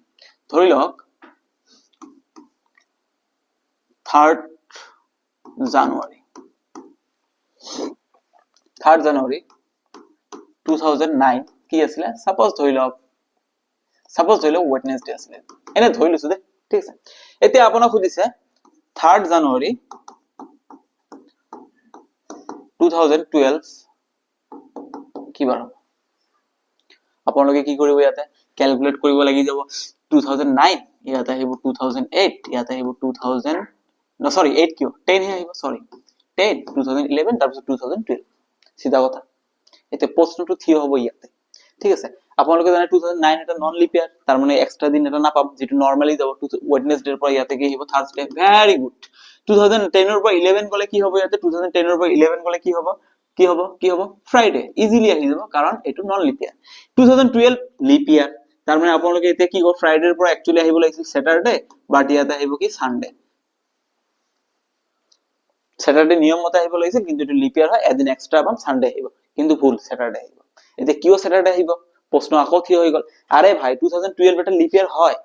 ধৰি লওক 3rd জানুৱাৰী 2009 কি আছিল সাপোজ ধৰি লওক ওয়েডনেসডে আছিল এনে ধৰি লৈছো দে ঠিক আছে এতিয়া আপোনাক সুধিছে 3rd জানুৱাৰী 2012 কি বাৰ আপোনালোকে কি কৰিব ইয়াতে ক্যালকুলেট কৰিব লাগি যাব 2009 ইয়াতে আহিব 2008 ইয়াতে আহিব 2000 no sorry 8 কিয় 10 হে আহিব sorry 10 2011 তাৰপিছত 2012 সিধা কথা এতিয়া প্ৰশ্নটো থিয় হ'ব ইয়াতে ঠিক আছে আপোনালোকে জানে 2009 এটা নন লিপ ইয়াৰ তাৰ মানে এক্সট্ৰা দিন এটা নাপাম যেটো নৰমালি যাব ওয়েডনেসডে ৰ পৰা ইয়াতে কি আহিব থাৰ্সডে ভেৰি গুড 2010 ৰ পৰা 11 গলে কি হ'ব ইয়াতে 2010 ৰ পৰা 11 গলে কি হ'ব ফ্ৰাইডে ইজিলি আহি যাব কাৰণ এটো নন লিপ ইয়াৰ 2012 লিপ ইয়াৰ তাৰ মানে আপোনালোকে এতিয়া কি ক ফ্ৰাইডেৰ পৰা একচুয়ালি আহিব লাগিছিল স্যাটাৰডে বাট ইয়াতে আহিব কি সানডে স্যাটাৰডে নিয়ম মতে আহিব লাগিছিল কিন্তু এটো লিপ ইয়াৰ হয় এদিন এক্সট্ৰা পাম সানডে আহিব কিন্তু ভুল স্যাটাৰডে আহিব এতিয়া কিয় স্যাটাৰডে আহিব প্ৰশ্ন আকৌ থিয় হৈ গল আৰে ভাই 2012 এটা লিপ ইয়াৰ হয়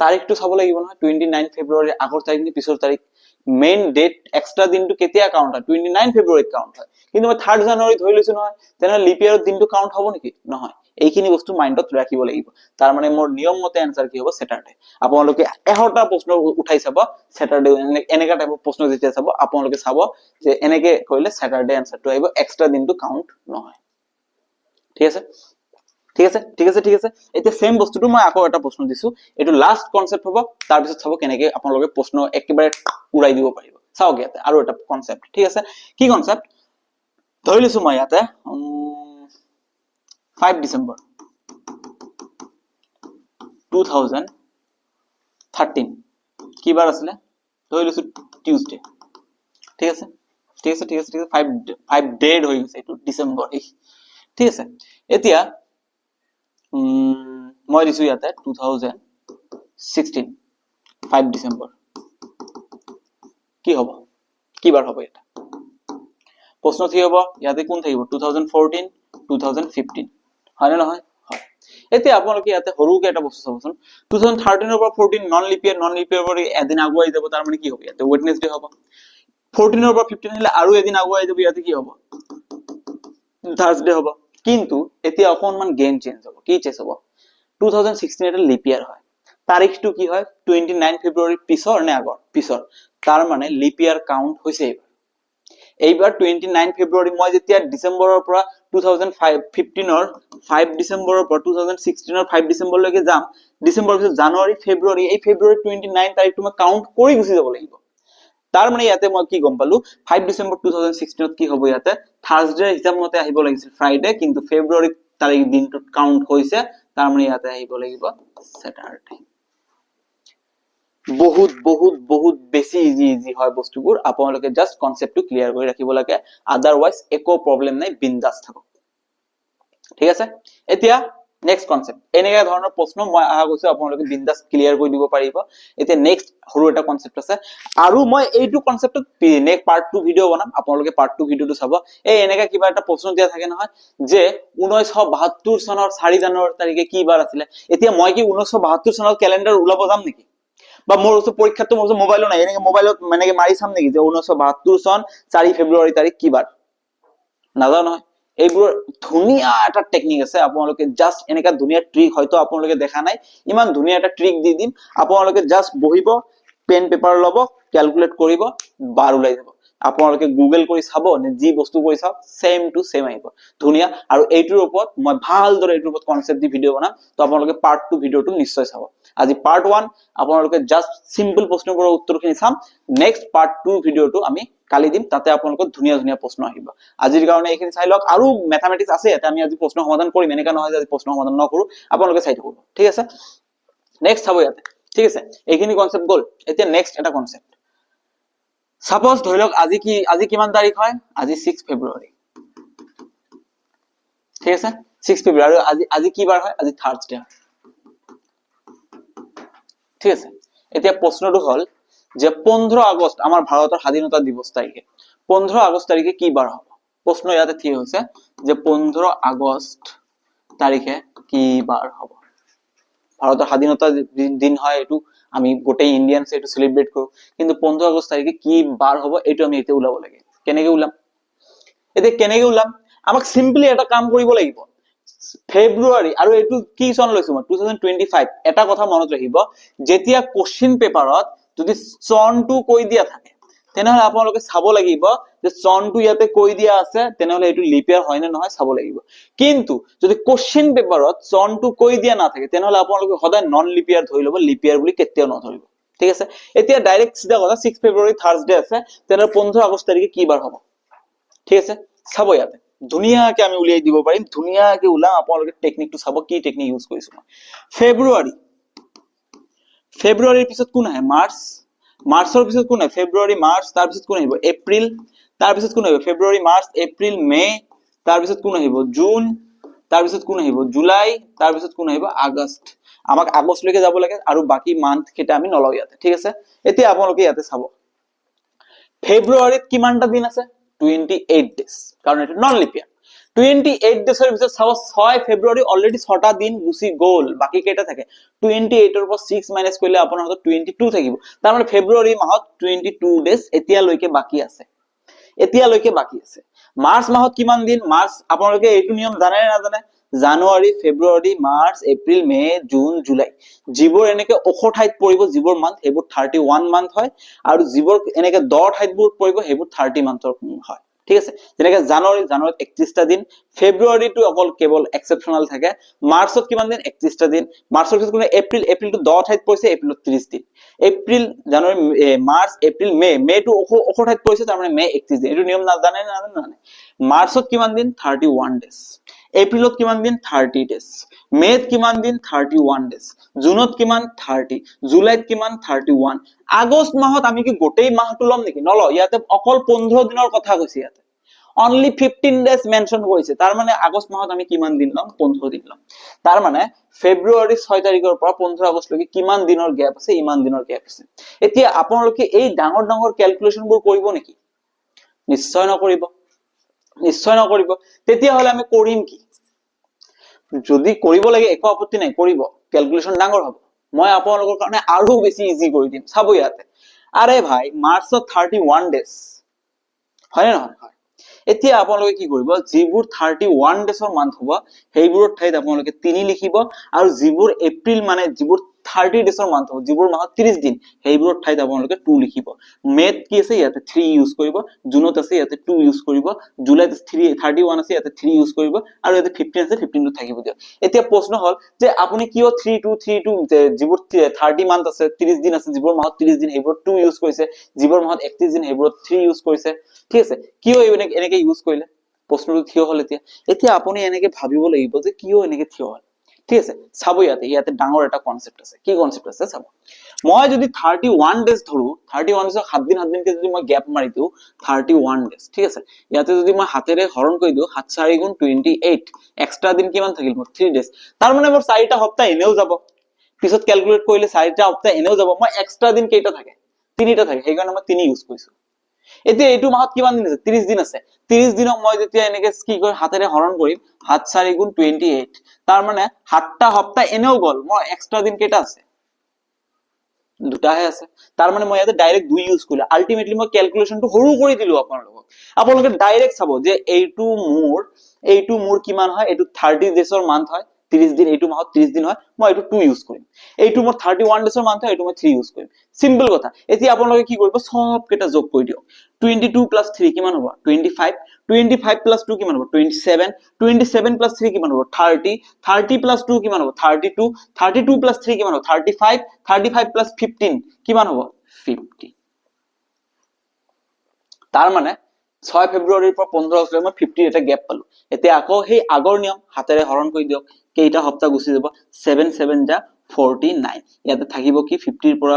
তাৰিখটো চাব লাগিব নহয় 29 ফেব্ৰুৱাৰী আগৰ তাৰিখ নে পিছৰ তাৰিখ মেইন ডেট এক্সট্ৰা দিনটো কেতিয়া কাউন্ট হয় 29 ফেব্ৰুৱাৰীত কাউন্ট হয় কিন্তু মই 3rd জানুৱাৰী ধৰি লৈছো নহয় তেনে লিপ ইয়াৰৰ দিনটো কাউন্ট হ'ব নেকি নহয় এইখিনি বস্তু মাইন্ডত ৰাখিব লাগিব তাৰ মানে মোৰ নিয়ম মতে আনসাৰ কি হ'ব স্যাটাৰডে আপোনালোকে 11টা প্ৰশ্ন উঠাই চাব স্যাটাৰডে এনেকা টাইপৰ প্ৰশ্ন যেতিয়া চাব আপোনালোকে চাব যে এনেকে কৰিলে স্যাটাৰডে আনসাৰটো আহিব এক্সট্ৰা দিনটো কাউন্ট নহয় ঠিক আছে এতিয়া সেম বস্তুটো মই আকৌ এটা প্ৰশ্ন দিছো এটো লাষ্ট কনসেপ্ট হ'ব তাৰ পিছত চাব কেনেকৈ আপোনালোকে প্ৰশ্ন একেবাৰে উৰাই দিব পাৰিব চাওক ইয়াতে আৰু এটা কনসেপ্ট ঠিক আছে কি কনসেপ্ট ধৰি লৈছো মই ইয়াতে 5 ডিসেম্বৰ 2013 কি বাৰ আছিল ধৰি লৈছো টিউজডে ঠিক আছে 5 ডেট হৈ গৈছে এটো ডিসেম্বৰ ঠিক আছে এতিয়া মই দিছো ইয়াতে 2016 5 ডিসেম্বৰ কি হ'ব কি বাৰ হ'ব এটা প্ৰশ্ন কি হ'ব ইয়াতে কোন থাকিব 2014 2015 হয় না নহয় হয় এতিয়া আপোনালোকে ইয়াতে সৰুকে এটা বস্তু চাবচোন 2013 ৰ পৰা 14 নন লিপিয়াৰ পৰা এদিন আগুৱাই যাব তাৰ মানে কি হ'ব ইয়াতে ওয়েডনেসডে হ'ব 14 ৰ পৰা 15 আহিলে আৰু এদিন আগুৱাই যাব ইয়াতে কি হ'ব থাৰ্সডে হ'ব কিন্তু এতিয়া অকনমান গেম চেঞ্জ হ'ব কি চেঞ্জ হ'ব 2016 এটা লিপ ইয়াৰ হয় তাৰিখটো কি হয় 29 ফেব্ৰুৱাৰী পিছৰ নে আগৰ পিছৰ তাৰ মানে লিপ ইয়াৰ কাউন্ট হৈছে এইবাৰ 29 ফেব্ৰুৱাৰী মই যেতিয়া ডিসেম্বৰৰ পৰা 2015 ৰ 5 ডিসেম্বৰৰ পৰা 2016 ৰ 5 ডিসেম্বৰ লৈকে যাম ডিসেম্বৰৰ পিছত জানুৱাৰী ফেব্ৰুৱাৰী এই ফেব্ৰুৱাৰী 29 তাৰিখটো মই কাউন্ট কৰি গুছি যাব লাগিব তাৰ মানে ইয়াতে মই কি গম পালো 5 ডিসেম্বৰ 2016 ত কি হ'ব ইয়াতে থাৰ্সডে হিচাপ মতে আহিব লাগিছিল ফ্ৰাইডে কিন্তু ফেব্ৰুৱাৰী তাৰিখ দিনটো কাউন্ট হৈছে তাৰ মানে ইয়াতে আহিব লাগিব স্যাটাৰডে বহুত বহুত বহুত বেছি ইজি হয় বস্তুবোৰ আপোনালোকে জাস্ট কনসেপ্টটো ক্লিয়াৰ কৰি ৰাখিব লাগে আদাৰৱাইজ একো প্ৰবলেম নাই বিন্দাস থাকক ঠিক আছে এতিয়া নেক্সট কনসেপ্ট এনেকা ধৰণৰ প্ৰশ্ন মই আহা গৈছে আপোনালোকে বিন্দাস ক্লিয়াৰ কৰি দিব পাৰিব এতিয়া নেক্সট সৰু এটা কনসেপ্ট আছে আৰু মই এইটো কনসেপ্টত নেক্সট পাৰ্ট 2 ভিডিও বনাম আপোনালোকে পাৰ্ট 2 ভিডিওটো চাব এই এনেকা কিবা এটা প্ৰশ্ন দিয়া থাকে নহয় যে 1972 চনৰ 4 জানুৱাৰী তাৰিখে কি বাৰ আছিল এতিয়া মই কি 1972 চনৰ ক্যালেন্ডাৰ উলাব যাম নেকি বা মোৰ পৰীক্ষাটো মোৰ মোবাইলও নাই এনেকে মোবাইলত মানে মাৰি চাম নেকি যে 1972 চন 4 ফেব্ৰুৱাৰী তাৰিখ কি বাৰ নাজানো নহয় এইবোৰ ধুনিয়া এটা টেকনিক আছে আপোনালোকে জাস্ট এনেকা ধুনিয়া ট্ৰিক হয়তো আপোনালোকে দেখা নাই ইমান ধুনিয়া এটা ট্ৰিক দি দিম আপোনালোকে জাস্ট বহিব পেন পেপাৰ লব ক্যালকুলেট কৰিব বাৰ ওলাই যাব আপোনালোকে গুগল কৰি চাব নে যি বস্তু কৰি চাওক সেম টু সেম আহিব ধুনিয়া আৰু এইটোৰ ওপৰত মই ভালদৰে এইটোৰ ওপৰত কনসেপ্ট দি ভিডিও বনাম তো আপোনালোকে পাৰ্ট 2 ভিডিওটো নিশ্চয় চাব আজি পাৰ্ট 1 আপোনালোকে জাস্ট সিম্পল প্ৰশ্নবোৰৰ উত্তৰখিনি চাম নেক্সট পাৰ্ট 2 ভিডিওটো আমি কালি দিম তাতে আপোনালোকৰ ধুনিয়া ধুনিয়া প্ৰশ্ন আহিব আজিৰ কাৰণে এইখিনি চাই লওক আৰু ম্যাথমেটিক্স আছে এটা আমি আজি প্ৰশ্ন সমাধান কৰিম এনেকা নহয় যে আজি প্ৰশ্ন সমাধান নকৰো আপোনালোকে চাই থাকক ঠিক আছে নেক্সট চাব ইয়াতে ঠিক আছে এইখিনি কনসেপ্ট গল এতিয়া নেক্সট এটা কনসেপ্ট সাপোজ ধৰি লওক আজি কিমান তাৰিখ হয় আজি 6 ফেব্ৰুৱাৰী ঠিক আছে 6 ফেব্ৰুৱাৰী আজি কি বাৰ হয় আজি থাৰ্সডে ঠিক আছে এতিয়া প্ৰশ্নটো হল যে 15 আগষ্ট আমাৰ ভাৰতৰ স্বাধীনতা দিৱস তাৰিখে 15 আগষ্ট তাৰিখে কি বাৰ হ'ব প্ৰশ্ন ইয়াতে ঠিক হৈছে যে 15 আগষ্ট তাৰিখে কি বাৰ হ'ব ভাৰতৰ স্বাধীনতা দিন হয় এটো আমি গোটেই ইন্ডিয়ানস এটো সেলিব্ৰেট কৰো কিন্তু 15 আগষ্ট তাৰিখে কি বাৰ হ'ব এটো আমি এতে উলাব লাগে কেনেকে উলাম এতে কেনেকে উলাম আমাক সিম্পলি এটা কাম কৰিব লাগিব ফেব্ৰুৱাৰী আৰু এটো কি সন লৈছো মই 2025 এটা কথা মনত ৰাখিব যেতিয়া কোশ্চেন পেপাৰত যদি সনটো কৈ দিয়া থাকে তেনেহলে আপোনালোকে চাব লাগিব যে সনটো ইয়াতে কৈ দিয়া আছে তেনেহলে এটো লিপ ইয়াৰ হয় নে নহয় চাব লাগিব কিন্তু যদি কোশ্চেন পেপাৰত সনটো কৈ দিয়া না থাকে তেনেহলে আপোনালোকে সদায় নন লিপ ইয়াৰ ধৰি লব লিপ ইয়াৰ বুলি কেতিয়াও নধৰিব ঠিক আছে এতিয়া ডাইৰেক্ট সিধা কথা 6 ফেব্ৰুৱাৰী থাৰ্সডে আছে তেনেহলে 15 আগষ্ট তাৰিখে কি বাৰ হ'ব ঠিক আছে চাব ইয়াতে ধুনিয়াকে আমি উলিয়াই দিব পাৰিম ধুনিয়াকে উলাম আপোনালোকে টেকনিকটো চাব কি টেকনিক ইউজ কৰিছো মই ফেব্ৰুৱাৰীৰ পিছত কোন আহে মাৰ্চৰ পিছত কোন আহে ফেব্ৰুৱাৰী মাৰ্চ তাৰ পিছত কোন আহিব এপ্ৰিল তাৰ পিছত কোন আহিব ফেব্ৰুৱাৰী মাৰ্চ এপ্ৰিল মে তাৰ পিছত কোন আহিব জুন তাৰ পিছত কোন আহিব জুলাই তাৰ পিছত কোন আহিব আগষ্ট আমাক আগষ্ট লৈকে যাব লাগে আৰু বাকি মান্থ কেটা আমি নলও ইয়াতে ঠিক আছে এতিয়া আপোনালোকে ইয়াতে চাব ফেব্ৰুৱাৰীত কিমানটা দিন আছে 28 days কাৰণ এটা নন লিপ ইয়াৰ 28 ডেছৰ পিছত চাব 6 ফেব্ৰুৱাৰী অলৰেডি 6টা দিন গুছি গল বাকি কেটা থাকে 28 ৰ পৰা 6 মাইনাস কৰিলে আপোনাৰ হাতত 22 থাকিব তাৰ মানে ফেব্ৰুৱাৰী মাহত 22 ডেজ এতিয়ালৈকে বাকি আছে মাৰ্চ মাহত কিমান দিন মাৰ্চ আপোনালোকে এইটো নিয়ম জানে না জানে জানুৱাৰী ফেব্ৰুৱাৰী মাৰ্চ এপ্ৰিল মে জুন জুলাই যিবোৰ এনেকে ওখ ঠাইত পৰিব যিবোৰ মান্থ হেবোৰ 31 মান্থ হয় আৰু যিবোৰ এনেকে দ ঠাইতবোৰ পৰিব হেবোৰ 30 মান্থৰ হয় ঠিক আছে যেনেকে জানুৱাৰীত 31টা দিন ফেব্ৰুৱাৰীটো অকল কেৱল এক্সেপশনাল থাকে মাৰ্চত কিমান দিন 31টা দিন মাৰ্চৰ পিছত কোন এপ্ৰিলটো 10 ঠাইত পৰিছে এপ্ৰিলত 30 দিন এপ্ৰিল জানুৱাৰী মাৰ্চ এপ্ৰিল মেটো ওখ ঠাইত পৰিছে তাৰ মানে মে 31 দিন এটো নিয়ম না জানে মাৰ্চত কিমান দিন 31 ডেজ এপ্ৰিলত কিমান দিন 30 ডেজ মেত কিমান দিন 31 ডেজ জুনত কিমান 30 জুলাইত কিমান 31 আগষ্ট মাহত আমি কি গোটেই মাহটো লম নেকি নল ইয়াতে অকল 15 দিনৰ কথা কৈছে ইয়াতে only 15 days মেনশন কৰিছে তাৰ মানে আগষ্ট মাহত আমি কিমান দিন লম 15 দিন লম তাৰ মানে ফেব্ৰুৱাৰী 6 তাৰিখৰ পৰা 15 আগষ্ট লৈকে কিমান দিনৰ গ্যাপ আছে ইমান দিনৰ গ্যাপ আছে এতিয়া আপোনালোকে এই ডাঙৰ ক্যালকুলেশনবোৰ কৰিব নেকি নিশ্চয় নকৰিব তেতিয়া হলে আমি কৰিম কি যদি কৰিব লাগে একো আপত্তি নাই, কৰিব, ক্যালকুলেশন ডাঙৰ হ'ব। মই আপোনালোকৰ কাৰণে আৰু বেছি ইজি কৰি দিম। চাব ইয়াতে, আৰে ভাই মাৰ্চত 31 ডেজ হয় নে নহয়? এতিয়া আপোনালোকে কি কৰিব, যিবোৰ 31 ডেজৰ মান্থ হ'ব সেইবোৰৰ ঠাইত আপোনালোকে 3 লিখিব, আৰু যিবোৰ এপ্ৰিল মানে যিবোৰ 30 ডেজৰ মান্থ হ'ব, যিবোৰ মাহত 30 দিন, সেইবোৰৰ ঠাইত আপোনালোকে 2 লিখিব। মেত কি আছে ইয়াতে 3 ইউজ কৰিব, জুনত আছে ইয়াতে 2 ইউজ কৰিব, জুলাইত 31 আছে ইয়াতে 3 ইউজ কৰিব, আৰু ইয়াতে 15 আছে 15 থাকিব দিয়ক। এতিয়া প্ৰশ্ন হল যে আপুনি কিয় 3232 যিবোৰ 30 মান্থ আছে 30 দিন আছে, যিবোৰ মাহত 30 দিন সেইবোৰ 2 ইউজ কৰিছে, যিবোৰ মাহত 31 দিন সেইবোৰ 3 ইউজ কৰিছে, ঠিক আছে? কিয় এনেকে ইউজ কৰিলে? প্ৰশ্নটো থিয় হল। এতিয়া আপুনি এনেকে ভাবিব লাগিব যে কিয় এনেকে থিয় হল, ঠিক আছে? চাব ইয়াতে ডাঙৰ এটা কনসেপ্ট আছে। কি কনসেপ্ট আছে চাব। মই যদি 31 ডেজ ধৰো, 31 ডেজক 7 দিন 7 দিনকে যদি মই গ্যাপ মাৰি দিও 31 ডেজ, ঠিক আছে? ইয়াতে যদি মই হাতেৰে হৰণ কৰি দিও 7 4 গুণ 28, এক্সট্ৰা দিন কিমান থাকিল মোৰ 3 ডেজ। তাৰ মানে মোৰ 4টা সপ্তাহ এনেও যাব, পিছত ক্যালকুলেট কৰিলে 4টা সপ্তাহ এনেও যাব। মই এক্সট্ৰা দিন কেইটা থাকে? 3টা থাকে, সেইকাৰণে মই 3 ইউজ কৰিছো। এতিয়া এইটো মাহত কিমান দিন আছে? 30 দিন আছে। 30 দিনক মই যেতিয়া এনেকে কি কৰি হাতেৰে হৰণ কৰিম 7 4 গুণ 28, তাৰ মানে 7টা সপ্তাহ এনেও গল, মই এক্সট্ৰা দিন কেইটা আছে? 2টাহে আছে। তাৰ মানে মই ইয়াতে ডাইৰেক্ট 2 ইউজ কৰিলো। আলটিমেটলি মই ক্যালকুলেশনটো সৰু কৰি দিলো আপোনালোকক। আপোনালোকে ডাইৰেক্ট চাব যে এইটো মোৰ কিমান হয়, এইটো 30 ডেজৰ মান্থ হয়, 30 দিন, এইটো মাহত 30 দিন হয়, মই এইটো 2 ইউজ কৰিম। এইটো মোৰ 31 ডেজৰ মান্থ হয়, এইটো মই 3 ইউজ কৰিম। সিম্পল কথা। এতিয়া আপোনালোকে কি কৰিব, সব কেইটা যোগ কৰি দিয়ক। 22 plus 3 কিমান হ'ব? 25, 25 plus 2 কিমান হ'ব? 27, 27 plus 3 কিমান হ'ব? 30, 30 plus 2 কিমান হ'ব? 32, 32 plus 3 কিমান হ'ব? 35, 35 plus 15 কিমান হ'ব? 50। তাৰ মানে 6 ফেব্ৰুৱাৰীৰ পৰা 15 আগষ্টলৈ মই 50 এটা গ্যাপ পালো। এতিয়া আকৌ সেই আগৰ নিয়ম, হাতেৰে হৰণ কৰি দিয়ক, কেইটা সপ্তাহ গুচি যাব? 7 7 যা 49, ইয়াতে থাকিব কি 50 ৰ পৰা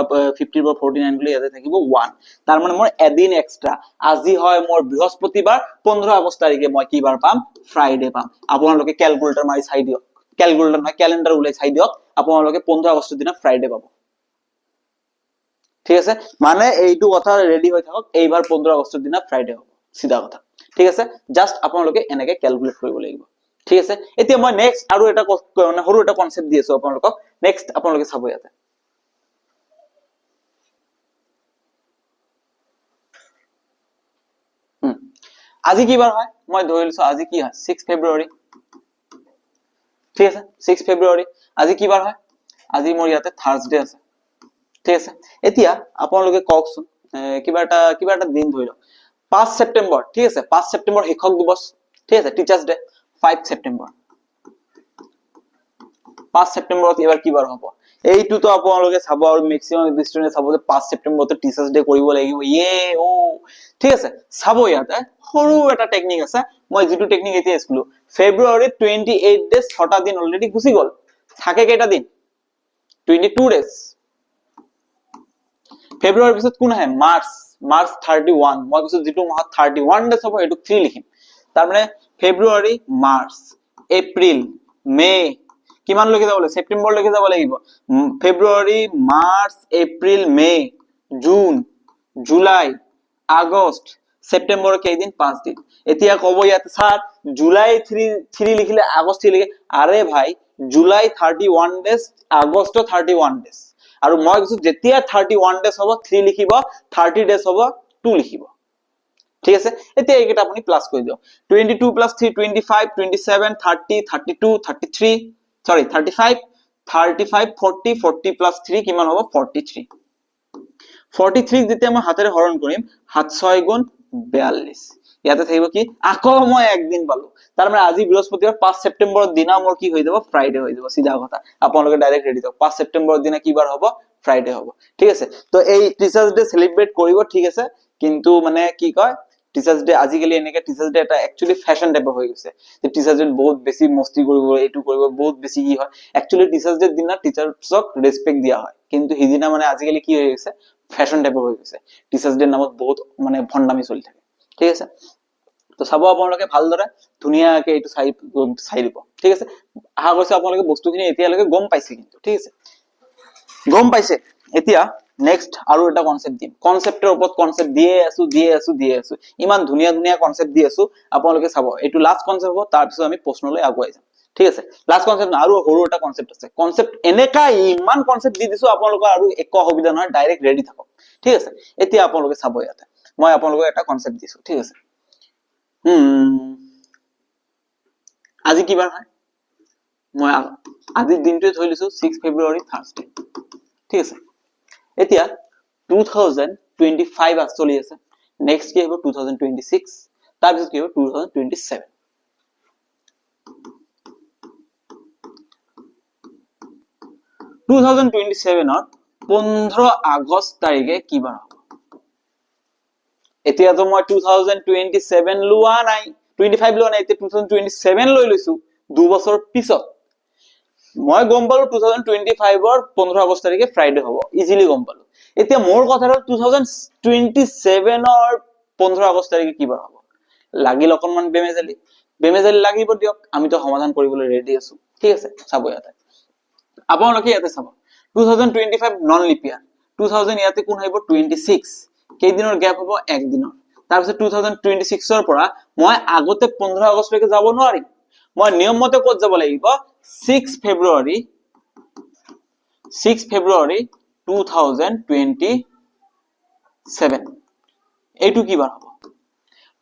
49 গলে ইয়াতে থাকিব 1। তাৰ মানে মোৰ এদিন এক্সট্ৰা। আজি হয় মোৰ বৃহস্পতিবাৰ, 15 আগষ্ট তাৰিখে মই কি বাৰ পাম? ফ্ৰাইডে পাম। আপোনালোকে ক্যালকুলেটৰ মাৰি চাই দিয়ক, ক্যালকুলেটৰ নহয় ক্যালেন্ডাৰ উলাই চাই দিয়ক, আপোনালোকে 15 আগষ্টৰ দিনা ফ্ৰাইডে পাব। ঠিক আছে? মানে এইটো কথা ৰেডি হৈ থাকক, এইবাৰ 15 আগষ্টৰ দিনা ফ্ৰাইডে হ'ব, সিধা কথা। ঠিক আছে? জাস্ট আপোনালোকে এনেকে ক্যালকুলেট কৰিব লাগিব। ঠিক আছে? এতিয়া মই নেক্সট আৰু এটা মানে সৰু এটা কনসেপ্ট দি আছো আপোনালোকক। নেক্সট আপোনালোকে চাব ইয়াতে। আজি কি বাৰ হয়? মই ধৰি লৈছো আজি কি হয়? 6 ফেব্ৰুৱাৰী। ঠিক আছে? 6 ফেব্ৰুৱাৰী। আজি কি বাৰ হয়? আজি মোৰ ইয়াতে থাৰ্সডে আছে। ঠিক আছে? এতিয়া আপোনালোকে কওকচোন, কিবা এটা দিন ধৰি লওক। 5 সেপ্টেম্বৰ, ঠিক আছে? 5 সেপ্টেম্বৰ শিক্ষক দিৱস, ঠিক আছে? Teachers day. 5 সেপ্টেম্বৰ, 5 সেপ্টেম্বৰত এবাৰ কি বাৰ হ'ব? এইটোতো আপোনালোকে চাব, আৰু ম্যাক্সিমাম ষ্টুডেন্টে চাব যে 5 সেপ্টেম্বৰতে টিচাৰ্স ডে কৰিব লাগিব। ঠিক আছে? চাব ইয়াতে সৰু এটা টেকনিক আছে। মই যেটো টেকনিক এতিয়া স্কুল ফেব্ৰুৱাৰীত 28 ডেজ, 6টা দিন অলৰেডি গুচি গল। থাকে কেইটা দিন? 22 ডেজ। ফেব্ৰুৱাৰীৰ পিছত কোন আহে? মাৰ্চ 31। মই কৈছো যেটো মাহত 31 ডেজ হ'ব এইটো 3 লিখিম। তাৰ মানে ফেব্ৰুৱাৰী, মাৰ্চ, এপ্ৰিল, মে, কিমান লৈকে যাব লাগিব? সেপ্টেম্বৰ লৈকে যাব লাগিব। ফেব্ৰুৱাৰী, মাৰ্চ, এপ্ৰিল, মে, জুন, জুলাই, আগষ্ট, সেপ্টেম্বৰ কেইদিন? 5 দিন। এতিয়া কব ইয়াতে স্যার জুলাই 3 লিখিলে আগষ্ট 3 লিখে। আরে ভাই জুলাই 31 ডেজ, আগষ্ট 31 ডেজ। আৰু মই কৈছো যেতিয়া 31 ডেজ হ'ব 3 লিখিব, 30 ডেজ হ'ব 2 লিখিব। ঠিক আছে? এতিয়া এইকেইটা আপুনি প্লাস কৰি দিয়ক। 22 plus 3 25, 27 30 32 33, সরি 35 35 40, 40 plus 3 কিমান হ'ব? 43। 43 যেতিয়া মই হাতেৰে হৰণ কৰিম 7 6 গুণ 42, ইয়াতে থাকিব কি? আকৌ মই একদিন পালো। তাৰ মানে আজি বৃহস্পতিবাৰ 5 সেপ্টেম্বৰৰ দিনা মোৰ কি হৈ যাব? ফ্ৰাইডে হৈ যাব। সিধা কথা। আপোনালোকে ডাইৰেক্ট ৰেডি থাকক। 5 সেপ্টেম্বৰৰ দিনা কি বাৰ হ'ব? ফ্ৰাইডে হ'ব। ঠিক আছে? তো এই টিচাৰ্স ডে সেলিব্ৰেট কৰিব, ঠিক আছে? কিন্তু মানে কি কয়, টিচাৰ্স ডে আজিকালি এনেকে টিচাৰ্স ডে এটা একচুয়ালি ফ্যাশন টাইপৰ হৈ গৈছে। যে টিচাৰ্স ডে বহুত বেছি মস্তি কৰিব, এইটো কৰিব, বহুত বেছি কি হয়। একচুয়ালি টিচাৰ্স ডে দিনা টিচাৰ্সক ৰেসপেক্ট দিয়া হয়, কিন্তু হিদিনা মানে আজিকালি কি হৈ গৈছে, ফ্যাশন টাইপৰ হৈ গৈছে। টিচাৰ্স ডে নামত বহুত মানে ভণ্ডামি চলি থাকে। ঠিক আছে? তো চাব আপোনালোকে ভালদৰে ধুনীয়াকে এইটো চাই দিব। ঠিক আছে? আশা কৰিছো আপোনালোকে বস্তুখিনি এতিয়ালৈকে গম পাইছে কিন্তু। ঠিক আছে? গম পাইছে? এতিয়া নেক্সট আৰু এটা কনসেপ্ট দিম। কনসেপ্টৰ ওপৰত কনসেপ্ট দিয়ে আছো। ইমান ধুনীয়া ধুনীয়া কনসেপ্ট দি আছো। আপোনালোকে চাব, এইটো লাষ্ট কনসেপ্ট হ'ব, তাৰ পিছত আমি প্ৰশ্নলৈ আগুৱাই যাম। ঠিক আছে লাষ্ট কনসেপ্ট আৰু সৰু এটা কনসেপ্ট আছে কনসেপ্ট এনেকা ইমান কনসেপ্ট দি দিছো আপোনালোকৰ আৰু একো অসুবিধা নহয় ডাইৰেক্ট ৰেডি থাকক ঠিক আছে এতিয়া আপোনালোকে চাব ইয়াতে মই আপোনালোকক এটা কনসেপ্ট দিছো ঠিক আছে আজি কি বাৰ হয় মই আজি দিনটোৱে থৈ লৈছো 6 ফেব্ৰুৱাৰী থাৰ্সডে ঠিক আছে এতিয়া 2025 চলি আছে নেক্সট কি হ'ব 2026 তাৰ পিছত কি হ'ব 2027 2027 ৰ 15 আগষ্ট তাৰিখে কি বাৰ হ'ব এতিয়া তো মই 2027 লোৱা নাই 25 লোৱা নাই এতিয়া 2027 লৈ লৈছো 2 বছৰ পিছত মই গম পালো 2025 ৰ 15 আগষ্ট তাৰিখে ফ্ৰাইডে হ'ব ইজিলি গম পালো এতিয়া মোৰ কথা হ'ল 2027 ৰ 15 আগষ্ট তাৰিখে কি বাৰ হ'ব লাগিল অকনমান বেমেজালি লাগিব দিয়ক আমি তো সমাধান কৰিবলৈ ৰেডি আছো ঠিক আছে চাব ইয়াতে আপোনালোকে ইয়াতে চাব 2025 নন লিপ ইয়াৰ 2000 ইয়াতে কোন আহিব 26 কেইদিনৰ গ্যাপ হ'ব এক দিনৰ তাৰ পিছত 2026 ৰ পৰা মই আগতে 15 আগষ্টলৈকে যাব নোৱাৰিম মই নিয়ম মতে ক'ত যাব লাগিব 6 ফেব্ৰুৱাৰী 2027 এইটো কি বাৰ হ'ব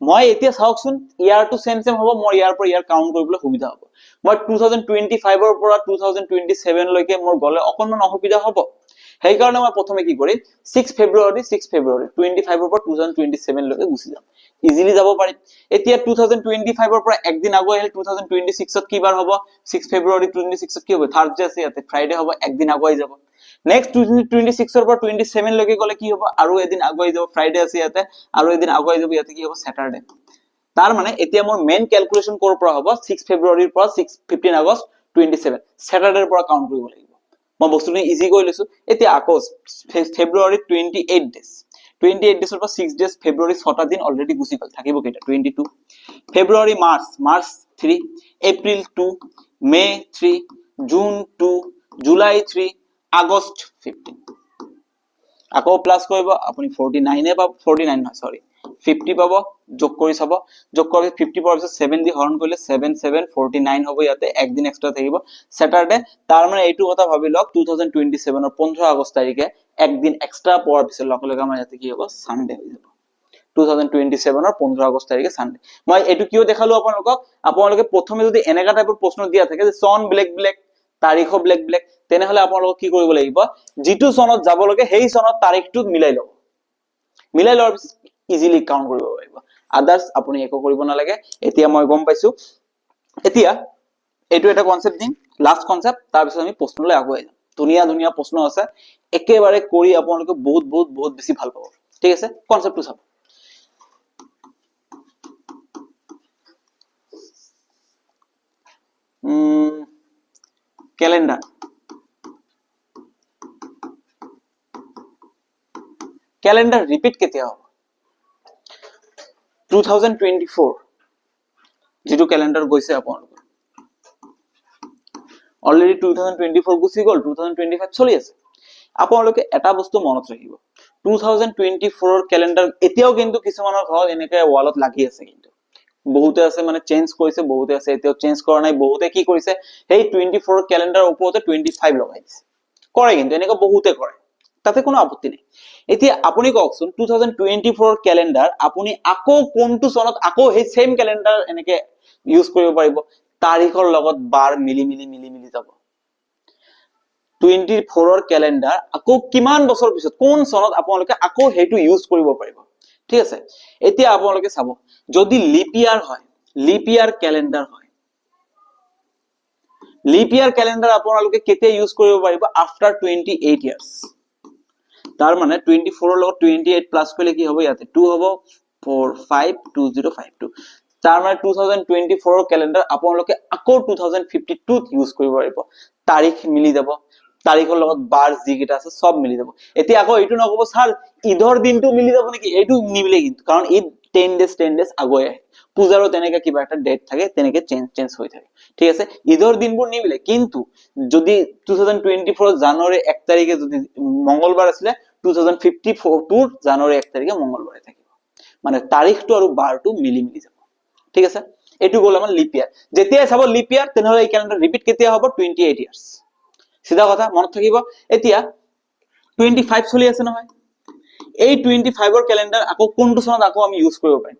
মই এতিয়া চাওকচোন ইয়াৰটো সেম হ'ব মই ইয়াৰ পৰা ইয়াৰ কাউন্ট কৰিবলৈ সুবিধা হ'ব মই 2025 ৰ পৰা 2027 লৈকে মোৰ গলে অকনমান অসুবিধা হ'ব সেই কাৰণে মই প্ৰথমে কি কৰিম 6 ফেব্ৰুৱাৰী 25 ৰ পৰা 2027 লৈকে গুছি যাম ইজিলি যাব পাৰিম এতিয়া 2025 ৰ পৰা একদিন আগুৱাই আহিলে 2026 ত কি বাৰ হ'ব 6 ফেব্ৰুৱাৰী 26 ত কি হ'ব থাৰ্সডে আছে ইয়াতে ফ্ৰাইডে হ'ব একদিন আগুৱাই যাব নেক্সট 2026 ৰ পৰা 27 লৈকে গলে কি হ'ব আৰু এদিন আগুৱাই যাব ফ্ৰাইডে আছে ইয়াতে আৰু এদিন আগুৱাই যাব ইয়াতে কি হ'ব স্যাটাৰডে তাৰ মানে এতিয়া মোৰ মেইন ক্যালকুলেশন কৰ পৰা হ'ব 6 ফেব্ৰুৱাৰীৰ পৰা 15 আগষ্ট 27 স্যাটাৰডেৰ পৰা কাউন্ট কৰিব লাগিব মই বস্তুটো ইজি কৰি লৈছো এতিয়া আকৌ ফেব্ৰুৱাৰী 28 ডেজ 28 ডেজৰ পৰা 6 ডেজ ফেব্ৰুৱাৰী 6টা দিন অলৰেডি গুছি গল থাকিব কেইটা 22 ফেব্ৰুৱাৰী মাৰ্চ 3 এপ্ৰিল 2 মে 3 জুন 2 জুলাই 3 আগষ্ট 15 আকৌ প্লাস কৰিব আপুনি 49 এ পাব 49 নহয় সৰি 50 পাব যোগ কৰি চাব যোগ কৰি 50 পাৱাৰ পিছত 7 দি হৰণ কৰিলে 7 7 49 হ'ব ইয়াতে একদিন এক্সট্ৰা থাকিব স্যাটাৰডে তাৰ মানে এইটো কথা ভাবি লওক 2027 ৰ 15 আগষ্ট তাৰিখে একদিন এক্সট্ৰা পোৱাৰ পিছত লগে আমাৰ ইয়াতে কি হ'ব সানডে হৈ যাব 2027 ৰ 15 আগষ্ট তাৰিখে সানডে মই এইটো কিয় দেখালো আপোনালোকে প্ৰথমে যদি এনেকা টাইপৰ প্ৰশ্ন দিয়া থাকে যে সন ব্লেক তাৰিখ ব্লেক তেনেহলে আপোনালোক কি কৰিব লাগিব যিটো সনত যাব লাগে সেই সনত তাৰিখটো মিলাই লোৱাৰ পিছত ইজিলি কাউন্ট কৰিব পাৰিব আদাৰ্স আপুনি একো কৰিব নালাগে এতিয়া মই গম পাইছো এতিয়া এইটো এটা কনসেপ্ট দিম লাষ্ট কনসেপ্ট তাৰ পিছত আমি প্ৰশ্নলৈ আগুৱাই যাম ধুনিয়া প্ৰশ্ন আছে একেবাৰে কৰি আপোনালোকে বহুত বেছি ভাল পাব ঠিক আছে কনসেপ্টটো চাব ক্যালেন্ডাৰ ৰিপিট কেতিয়া হ'ব 2024 যেটো ক্যালেন্ডাৰ গৈছে আপোনালোকৰ অলৰেডি 2024 গুছি গল 2025 চলি আছে আপোনালোকে এটা বস্তু মনত ৰাখিব 2024 ৰ ক্যালেন্ডাৰ এতিয়াও কিন্তু কিছুমানৰ ঘৰত এনেকৈ ওয়ালত লাগি আছে কিন্তু বহুতে আছে মানে চেঞ্জ কৰিছে বহুতে আছে এতিয়াও চেঞ্জ কৰা নাই বহুতে কি কৰিছে সেই 24 ক্যালেন্ডাৰ ওপৰতে 25 লগাই দিছে কৰে কিন্তু এনেকৈ বহুতে কৰে তাতে কোনো আপত্তি নাই এতিয়া আপুনি কওকচোন 2024 ক্যালেন্ডার আপুনি আকৌ কোনটো সনত আকৌ সেই সেম ক্যালেন্ডার এনেকৈ ইউজ কৰিব পাৰিব তাৰিখৰ লগত বাৰ মিলি যাব 24 ৰ ক্যালেন্ডাৰ আকৌ কিমান বছৰ পিছত কোন সনত আপোনালোকে আকৌ হেতু ইউজ কৰিব পাৰিব ঠিক আছে এতিয়া আপোনালোকে চাব যদি লিপ ইয়াৰ ক্যালেন্ডাৰ হয় লিপ ইয়াৰ ক্যালেন্ডাৰ আপোনালোকে কেতিয়া ইউজ কৰিব পাৰিব আফটাৰ 28 ইয়াৰ্স তাৰ মানে 24 ৰ লগত 28 প্লাস কৰিলে কি হ'ব ইয়াতে 2 হ'ব 452052 তাৰ মানে 2024 ৰ ক্যালেন্ডাৰ আপোনালোকে আকৌ 2052 ত ইউজ কৰিব পাৰিব তাৰিখ মিলি যাব তাৰিখৰ লগত বাৰ যি কেটা আছে সব মিলি যাব এতিয়া আকৌ এইটো নকব স্যাৰ ঈদৰ দিনটো মিলি যাব নেকি এইটো নিমিলে কিন্তু কাৰণ ঈদ 10 ডেজ আগুৱাই আহে পূজাৰো তেনেকা কিবা এটা ডেট থাকে তেনেকে চেঞ্জ হৈ থাকে ঠিক আছে ঈদৰ দিনবোৰ নিমিলে কিন্তু যদি 2024 জানুৱাৰী 1 তাৰিখে যদি মঙ্গলবাৰ আছিল 2054 জানুৱাৰী 1 তাৰিখে মঙ্গলবাৰে থাকিব মানে তাৰিখটো আৰু বাৰটো মিলি যাব ঠিক আছে এইটো গ'ল আমাৰ লিপ ইয়াৰ। যেতিয়াই চাব লিপ ইয়াৰ তেনেহলে এই ক্যালেন্ডাৰ ৰিপিট কেতিয়া হ'ব 28 ইয়াৰ্স। সিধা কথা মনত থাকিব। এতিয়া 25 চলি আছে নহয়, এই 25 ৰ ক্যালেন্ডাৰ আকৌ কোনটো চনত আকৌ আমি ইউজ কৰিব পাৰিম?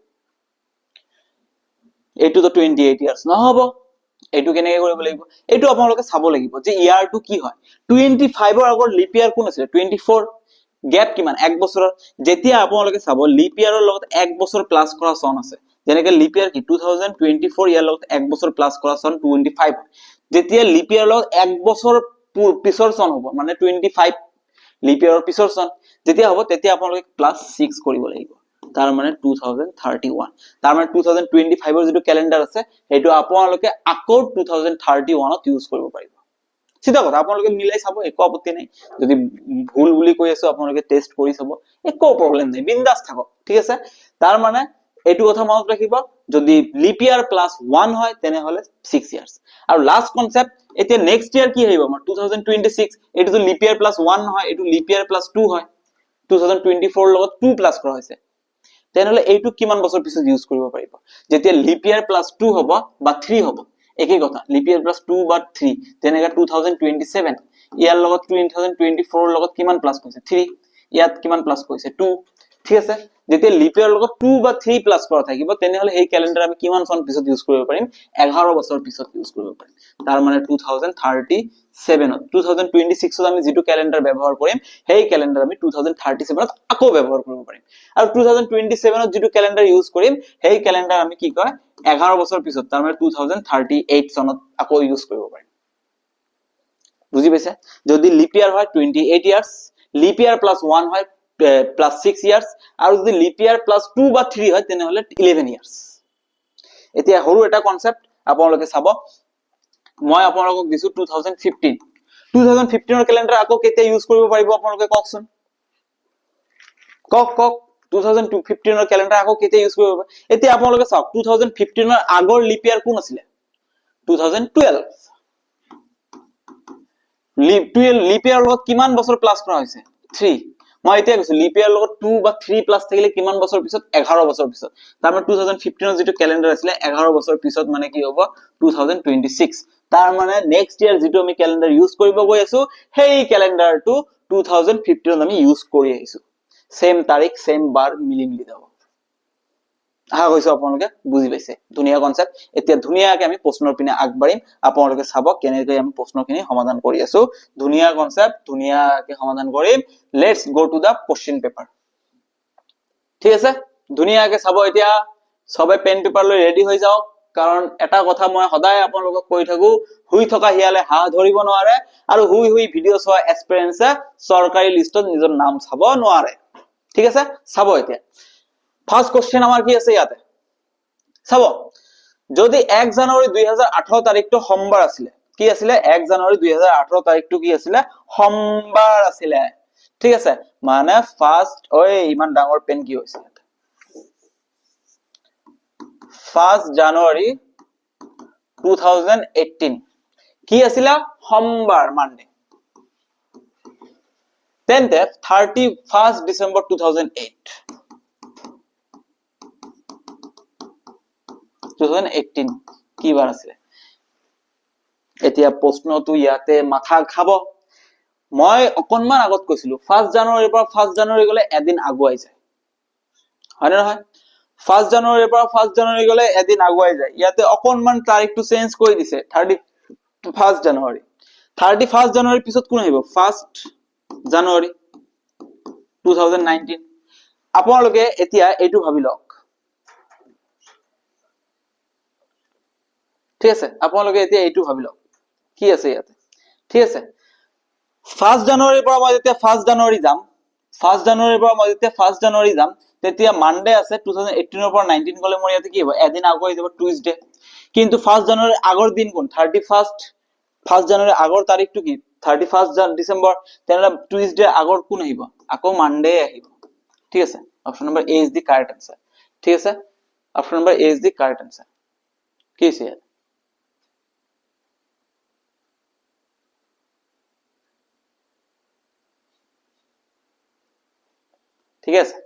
এইটো তো 28 ইয়াৰ্স নহব, এইটো কেনেকৈ কৰিব লাগিব? এইটো আপোনালোকে চাব লাগিব যে ইয়াৰটো কি হয়। 25 ৰ আগৰ লিপ ইয়াৰ কোন আছিল? 24। গ্যাপ কিমান? এক বছৰৰ। যেতিয়া আপোনালোকে চাব লিপ ইয়াৰৰ লগত এক বছৰ প্লাস কৰা চন আছে, যেনেকৈ লিপ ইয়াৰ কি 2024, ইয়াৰ লগত এক বছৰ প্লাস কৰা চন 25। যেতিয়া লিপ ইয়াৰৰ লগত এক বছৰ পিছৰ চন হ'ব, মানে 25 লিপ ইয়াৰৰ পিছৰ চন যেতিয়া হ'ব, তেতিয়া আপোনালোকে +6 কৰিব লাগিব। তাৰ মানে 2031। তাৰ মানে 2025 ৰ যেটো ক্যালেন্ডাৰ আছে সেইটো আপোনালোকে আকৌ 2031 ত ইউজ কৰিব পাৰিব। সিধা কথা, আপোনালোকে মিলাই চাব, একো আপত্তি নাই। যদি ভুল বুলি কৈ আছো আপোনালোকে টেস্ট কৰি চাব, একো প্ৰবলেম নাই, বিন্দাস থাকক, ঠিক আছে। তাৰ মানে এইটো কথা মনত ৰাখিব, যদি লিপ ইয়াৰ +1 হয় তেনেহলে 6 ইয়াৰ্স। আৰু লাস্ট কনসেপ্ট, এতিয়া নেক্সট ইয়াৰ কি আহিব আমাৰ 2026। এইটো তো লিপ ইয়াৰ +1 নহয়, এইটো লিপ ইয়াৰ +2 হয়। 2024 ৰ লগত 2 প্লাস কৰা হৈছে, তেনেহলে এইটো কিমান বছৰ পিছত ইউজ কৰিব পাৰিব? যেতিয়া লিপ ইয়াৰ +2 হ'ব বা 3 হ'ব, একেই কথা, লিপ ইয়াৰ +2 বা 3, তেনেকা 2027 ইয়াৰ লগত 2024 ৰ লগত কিমান প্লাস কৰিছে? 3। ইয়াত কিমান প্লাস কৰিছে? 2। ঠিক আছে, যেতিয়া লিপ ইয়াৰ লগত 2 বা 3 প্লাস কৰা থাকিব তেনেহলে এই ক্যালেন্ডাৰ আমি কিমান চন পিছত ইউজ কৰিব পাৰিম? 11 বছৰ পিছত ইউজ কৰিব পাৰিম। তাৰ মানে 2037 ত। 2026 ত আমি যেটো ক্যালেন্ডাৰ ব্যৱহাৰ কৰিম সেই ক্যালেন্ডাৰ আমি 2037 ত আকৌ ব্যৱহাৰ কৰিব পাৰিম। আৰু 2027 ত যেটো ক্যালেন্ডাৰ ইউজ কৰিম সেই ক্যালেন্ডাৰ আমি কি কয় 11 বছৰ পিছত, তাৰ মানে 2038 চনত আকৌ ইউজ কৰিব পাৰিম। বুজি পাইছে? যদি লিপ ইয়াৰ হয় 28 ইয়াৰ্স, লিপ ইয়াৰ +1 হয় +6 ইয়াৰ্স, আৰু যদি লিপ ইয়াৰ +2 বা 3 হয় তেনেহলে 11 ইয়াৰ্স। এতিয়া হৰু এটা কনসেপ্ট আপোনালোকে চাব, মই আপোনালোকক দিছো 2015। 2015 ৰ ক্যালেন্ডাৰ আকৌ কেতিয়া ইউজ কৰিব পাৰিব আপোনালোকে কওকচোন? কক 2015 ৰ ক্যালেন্ডাৰ আকৌ কেতিয়া ইউজ কৰিব? এতিয়া আপোনালোকে চাওক 2015 ৰ আগৰ লিপ ইয়াৰ কোন আছিল? 2012। লিপ ইয়াৰ লগত কিমান বছৰ প্লাস কৰা হৈছে? 3। মই এতিয়া কৈছো লিপ ইয়াৰ লগত 2 বা 3 প্লাস থাকিলে কিমান বছৰ পিছত? 11 বছৰ পিছত। তাৰ মানে 2015 ৰ যেটো ক্যালেন্ডাৰ আছিল 11 বছৰ পিছত মানে কি হ'ব? 2026। তাৰ মানে নেক্সট ইয়াৰ যেটো আমি ক্যালেন্ডাৰ ইউজ কৰিব গৈ আছো সেই ক্যালেন্ডাৰটো 2015 ত আমি ইউজ কৰি আহিছো। সেম তাৰিখ সেম বাৰ মিলি যাব। আশা কৰিছো আপোনালোকে বুজি পাইছে। ধুনীয়া কনসেপ্ট। এতিয়া ধুনীয়াকৈ আমি প্ৰশ্নৰ পিনে আগবাঢ়িম। আপোনালোকে চাব কেনেকৈ আমি প্ৰশ্নখিনি সমাধান কৰি আছো। ধুনীয়া কনসেপ্ট, ধুনীয়াকৈ সমাধান কৰিম। Let's go to the question paper. ঠিক আছে, ধুনীয়াকৈ চাব। এতিয়া সবে পেন পেপাৰ লৈ ৰেডি হৈ যাওক, কাৰণ এটা কথা মই সদায় আপোনালোকক কৈ থাকো, শুই থকা হিয়ালে হাঁহ ধৰিব নোৱাৰে, আৰু শুই ভিডিঅ' চোৱা এক্সপেৰিয়েন্সে চৰকাৰী লিষ্টত নিজৰ নাম চাব নোৱাৰে। ঠিক আছে, চাব এতিয়া ফাৰ্স্ট কোশ্চেন আমাৰ কি আছে ইয়াতে চাব। যদি 1 জানুৱাৰী 2018 তাৰিখটো সোমবাৰ আছিলে, কি আছিলে? 1 জানুৱাৰী 2018 তাৰিখটো কি আছিলে? সোমবাৰ আছিলে। ঠিক আছে, মানে ফাৰ্স্ট ইমান ডাঙৰ পেন কি হৈছে? 1 জানুৱাৰী 2018 কি আছিলে? সোমবাৰ, মানডে। তেন্তে 31 ডিসেম্বৰ 2008 2018 কি বাৰ আছিলে? এতিয়া প্ৰশ্নটো ইয়াতে মাথা খাব। মই অকনমান আগত কৈছিলো 1 জানুৱাৰীৰ পৰা 1 জানুৱাৰী গলে এদিন আগুৱাই যায়, হয় না নহয়? 1 জানুৱাৰীৰ পৰা 1 জানুৱাৰী গলে এদিন আগুৱাই যায়। ইয়াতে অকনমান তাৰিখটো চেঞ্জ কৰি দিছে, 31 জানুৱাৰী। 31 জানুৱাৰীৰ পিছত কোন আহিব? 1 জানুৱাৰী 2019। আপোনালোকে এতিয়া এইটো ভাবি লওক। ঠিক আছে, আপোনালোকে এতিয়া এইটো ভাবি লওক কি আছে ইয়াতে। ঠিক আছে, 1 জানুৱাৰীৰ পৰা মই যেতিয়া 1 জানুৱাৰী যাম, 1 জানুৱাৰীৰ পৰা মই যেতিয়া 1 জানুৱাৰী যাম, তেতিয়া মানডে আছে। 2018 ৰ পৰা 19 গলে মোৰ ইয়াতে কি হ'ব? এদিন আগুৱাই যাব, টুইসডে। কিন্তু 1 জানুৱাৰীৰ আগৰ দিন কোন? 31। 1 জানুৱাৰীৰ আগৰ তাৰিখটো কি? 31 ডিসেম্বৰ। তেনেহলে টুইসডে আগৰ কোন আহিব? আকৌ মানডে আহিব। ঠিক আছে, option number A is the correct answer. ঠিক আছে, option number A is the correct answer. কি আছে? ঠিক আছে,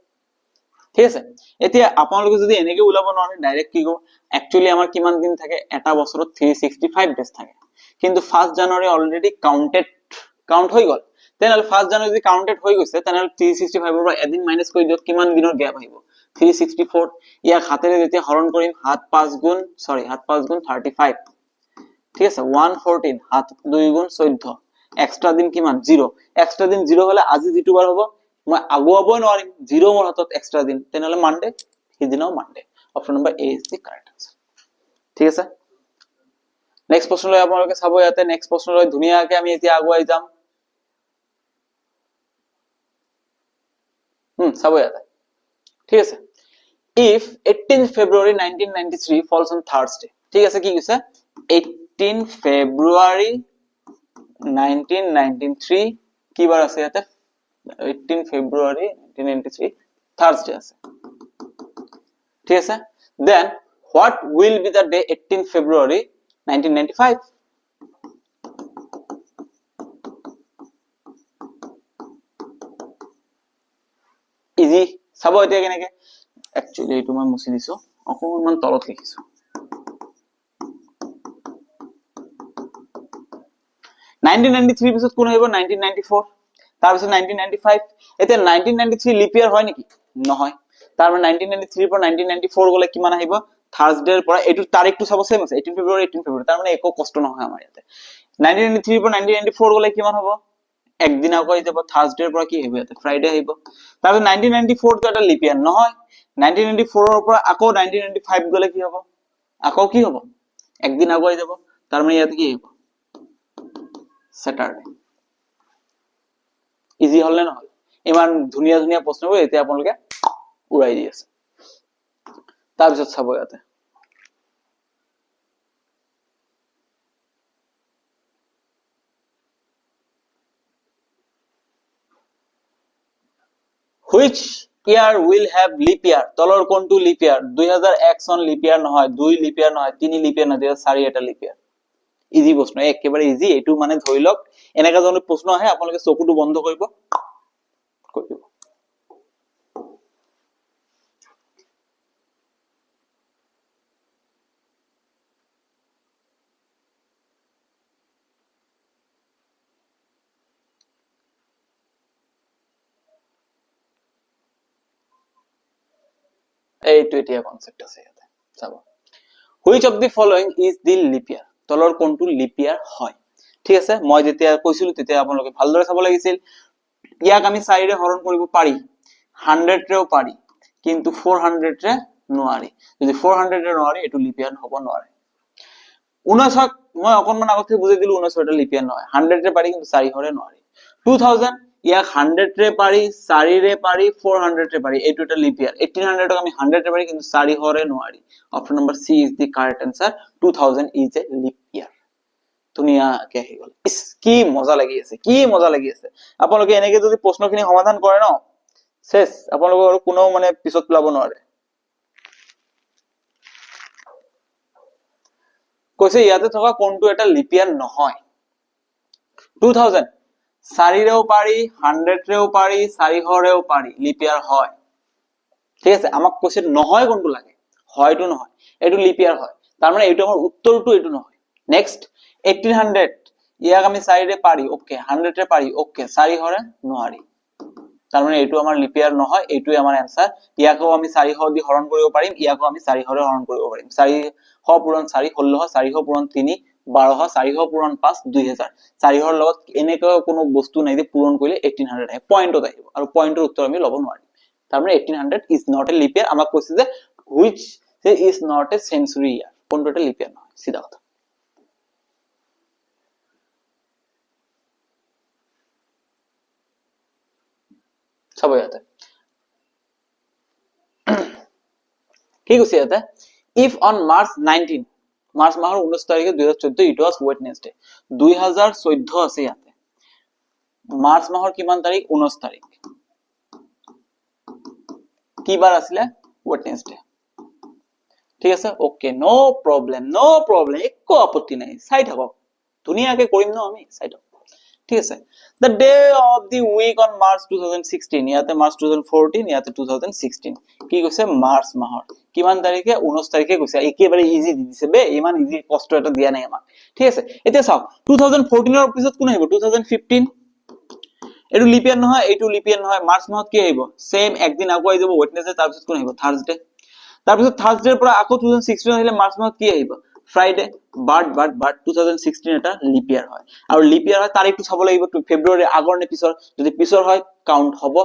ঠিক আছে এতিয়া আপোনালোকে যদি এনেকে ওলাব নোৱাৰে ডাইৰেক্ট কি কব একচুয়ালি আমাৰ কিমান দিন থাকে এটা বছৰত 365 ডেজ থাকে কিন্তু 1 জানুৱাৰী অলৰেডি কাউন্ট হৈ গল তেনেহলে 1 জানুৱাৰী যদি কাউন্টেড হৈ গৈছে তেনেহলে 365 ৰ পৰা এদিন মাইনাস কৰি দিয়ক কিমান দিনৰ গ্যাপ আহিব 364 ইয়াক হাতেৰে যেতিয়া হৰণ কৰিম 7 5 গুণ 35 ঠিক আছে 114 7 2 গুণ 14 এক্সট্ৰা দিন কিমান 0 এক্সট্ৰা দিন 0 হলে আজি যেটো বাৰ হ'ব মই আগুৱাবই নোৱাৰিম 0 মোৰ হাতত এক্সট্ৰা দিন তেনেহলে মানডে সিদিনাও Monday option number A is the correct answer ঠিক আছে নেক্সট প্ৰশ্ন লৈ আপোনালোকে চাব ইয়াতে নেক্সট প্ৰশ্ন লৈ ধুনিয়াকে আমি এতিয়া আগুৱাই যাম চাব ইয়াতে ঠিক আছে if 18 February 1993 falls on Thursday ঠিক আছে কি কৈছে 18 February 1993 কি বাৰ আছে ইয়াতে 18 February 1993 Thursday আছে ঠিক আছে then what will be the day 18 February 1995 easy চাব এতিয়া কেনেকে actually এটো মই মুছি দিছো অকমান তলত লিখিছো 1993 পিছত কোন আহিব 1994 তাৰ পিছত 1995 এতিয়া 1993 লিপ ইয়াৰ হয় নেকি নহয় তাৰ মানে 1993 পৰা 1994 গলে কিমান আহিব থাৰ্সডে পৰা এটো তাৰিখটো চাব সেম আছে 18 ফেব্ৰুৱাৰী তাৰ মানে একো কষ্ট নহয় আমাৰ ইয়াতে 1993 পৰা 1994 গলে কিমান হ'ব একদিন আকৌ যাব থাৰ্সডে পৰা কি আহিব ইয়াতে ফ্ৰাইডে আহিব তাৰ পিছত 1994 টো এটা লিপ ইয়াৰ নহয় 1994 ৰ পৰা আকৌ 1995 গলে কি হ'ব আকৌ কি হ'ব একদিন আগুৱাই যাব তাৰ মানে ইয়াতে কি আহিব স্যাটাৰডে ইজি হল না নহল ইমান ধুনিয়া ধুনিয়া প্ৰশ্নবোৰ এতিয়া আপোনালোকে উৰাই দি আছে তাৰ পিছত চাব ইয়াতে which year will have leap year তলৰ কোনটো leap year 2001 সন leap year নহয় 2 leap year নহয় 3 leap year নহয় 2004 এটা leap year ইজি প্ৰশ্ন একেবাৰে ইজি এটো মানে ধৰি লওক এনেকা জন প্ৰশ্ন আহে আপোনালোকে চকুটো বন্ধ কৰিব এইটো এতিয়া কনসেপ্ট আছে ইয়াতে চাব which of the following is the leap year তলৰ কোনটো leap year হয় ঠিক আছে মই যেতিয়া কৈছিলো তেতিয়া আপোনালোকে ভালদৰে চাব লাগিছিল ইয়াক আমি 4 ৰে হৰণ কৰিব পাৰি 100 ৰেও পাৰি কিন্তু 400 ৰে নোৱাৰি যদি 400 ৰে নোৱাৰি এটো leap year হ'ব নোৱাৰে 19 মই অকনমান আগতে বুজাই দিলো 19 টা leap year নহয় 100 ৰে পাৰি কিন্তু 4 ৰে নোৱাৰি 2000 ইয়াক 100 ৰে পাৰি 4 ৰে পাৰি 400 ৰে পাৰি এইটো এটা leap year 1800 ক আমি 100 ৰে পাৰি কিন্তু 4 ৰে নোৱাৰি option number C is the correct answer 2000 is a leap year দুনিয়া কে হৈ গল কি মজা লাগি আছে আপোনালোকে এনেকে যদি প্ৰশ্নখিনি সমাধান কৰে ন শেষ আপোনালোকৰ আৰু কোনো মানে পিছত লাভ নোৱাৰে কৈছে ইয়াতে থকা কোনটো এটা leap year নহয় 2000 4 ৰেও পাৰি 100 ৰেও পাৰি 400 ৰেও পাৰি leap year হয় ঠিক আছে আমাক কৈছে নহয় কোনটো লাগে হয়টো নহয় এটো leap year হয় তাৰ মানে এইটো আমাৰ উত্তৰটো এটো নহয় নেক্সট 1800 ইয়াক আমি 4 ৰে পাৰি ওকে 100 ৰে পাৰি ওকে 400 ৰে নোৱাৰি তাৰ মানে এইটো আমাৰ leap year নহয় এইটোই আমাৰ आंसर ইয়াকও আমি 400 দি হৰণ কৰিব পাৰিম ইয়াকও আমি 400 ৰে হৰণ কৰিব পাৰিম 400 পূৰণ 4 16 400 পূৰণ 3 12 400 পূৰণ 5 2000 400 লগত এনেকা কোনো বস্তু নাই যে পূৰণ কৰিলে 1800 আহে পয়েন্টত আহিব আৰু পয়েন্টৰ উত্তৰ আমি লব নোৱাৰিম তাৰ মানে 1800 is not a leap year আমাক কৈছে যে which is not a century year কোনটো এটা leap year নহয় সিধা কথা চাব ইয়াতে কি কৈছে ইয়াতে if on March 19 মাৰ্চ মাহৰ 19 তাৰিখে 2014 it was Wednesday 2014 আছে ইয়াতে মাৰ্চ মাহৰ কিমান তাৰিখ 19 তাৰিখ কি বাৰ আছিল Wednesday ঠিক আছে ওকে নো প্ৰবলেম একো আপত্তি নাই চাই থাকক ধুনিয়াকে কৰিম ন আমি চাই থাকক ঠিক আছে the day of the week on March 2016 ইয়াতে March 2014 ইয়াতে 2016 কি কৈছে মাৰ্চ মাহৰ কিমান তাৰিখে 19 তাৰিখে কৈছে একেবাৰে ইজি দি দিছে বে ইমান ইজি কষ্ট এটা দিয়া নাই আমাক ঠিক আছে এতিয়া চাও 2014 এর পিছত কোন আহিব 2015 এটো লিপ ইয়ার নহয় এটো লিপ ইয়ার নহয় মার্চ মাহত কি আহিব সেম একদিন আগুৱাই যাব ওয়েডনেসডে তাৰ পিছত কোন আহিব থাৰ্সডে তাৰ পিছত থাৰ্সডেৰ পৰা আকৌ 2016 আহিলে মাৰ্চ মাহত কি আহিব ফ্ৰাইডে বাট 2016 এটা লিপ ইয়াৰ হয় আৰ লিপ ইয়াৰ হয় তাৰিখটো চাব লাগিব ফেব্ৰুয়াৰি আগৰ নে পিছৰ যদি পিছৰ হয় কাউন্ট হ'ব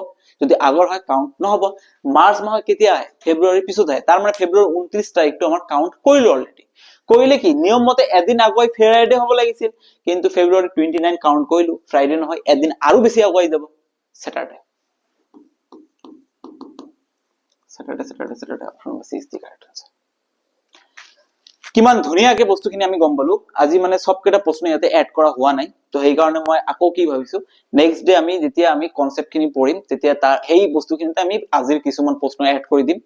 যদি আগৰ হয় কাউন্ট নহব মাৰ্চ মাহ কেতিয়া আহে ফেব্ৰুয়াৰি পিছত আহে তাৰ মানে ফেব্ৰুয়াৰি 29 তাৰিখটো আমাৰ কাউন্ট কৰিলো অলৰেডি কইলে কি নিয়ম মতে এদিন আগুৱাই ফ্ৰাইডে হ'ব লাগিছিল কিন্তু ফেব্ৰুয়াৰি 29 কাউন্ট কৰিলো ফ্ৰাইডে নহয় এদিন আৰু বেছি আগুৱাই যাব স্যাটারডে অপশন 6 দি কারেক্ট আছে কিমান ধুনিয়াকে বস্তুখিনি আমি গম পালো আজি মানে সব কেটা প্ৰশ্ন ইয়াতে এড কৰা হোৱা নাই তো সেই কাৰণে মই আকৌ কি ভাবিছো নেক্সট ডে আমি যেতিয়া আমি কনসেপ্টখিনি পঢ়িম তেতিয়া তাৰ এই বস্তুখিনিতে আমি আজিৰ কিছুমান প্ৰশ্ন এড কৰি দিম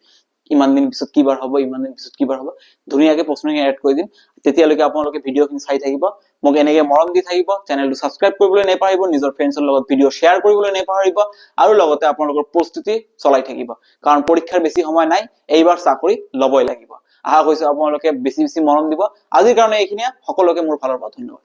ইমান দিন পিছত কি বাৰ হ'ব ইমান দিন পিছত কি বাৰ হ'ব ধুনিয়াকে প্ৰশ্নখিনি এড কৰি দিম তেতিয়ালৈকে আপোনালোকে ভিডিওখিনি চাই থাকিব মোক এনেকৈ মৰম দি থাকিব চেনেলটো সাবস্ক্ৰাইব কৰিবলৈ নেপাহৰিব নিজৰ ফ্ৰেণ্ডছৰ লগত ভিডিও শেয়াৰ কৰিবলৈ নেপাহৰিব আৰু লগতে আপোনালোকৰ প্ৰস্তুতি চলাই থাকিব কাৰণ পৰীক্ষাৰ বেছি সময় নাই এইবাৰ চাকৰি লবই লাগিব আশা কৰিছো আপোনালোকে বেছি বেছি মৰম দিব আজিৰ কাৰণে এইখিনিয়ে সকলোকে মোৰ ফালৰ পৰা ধন্যবাদ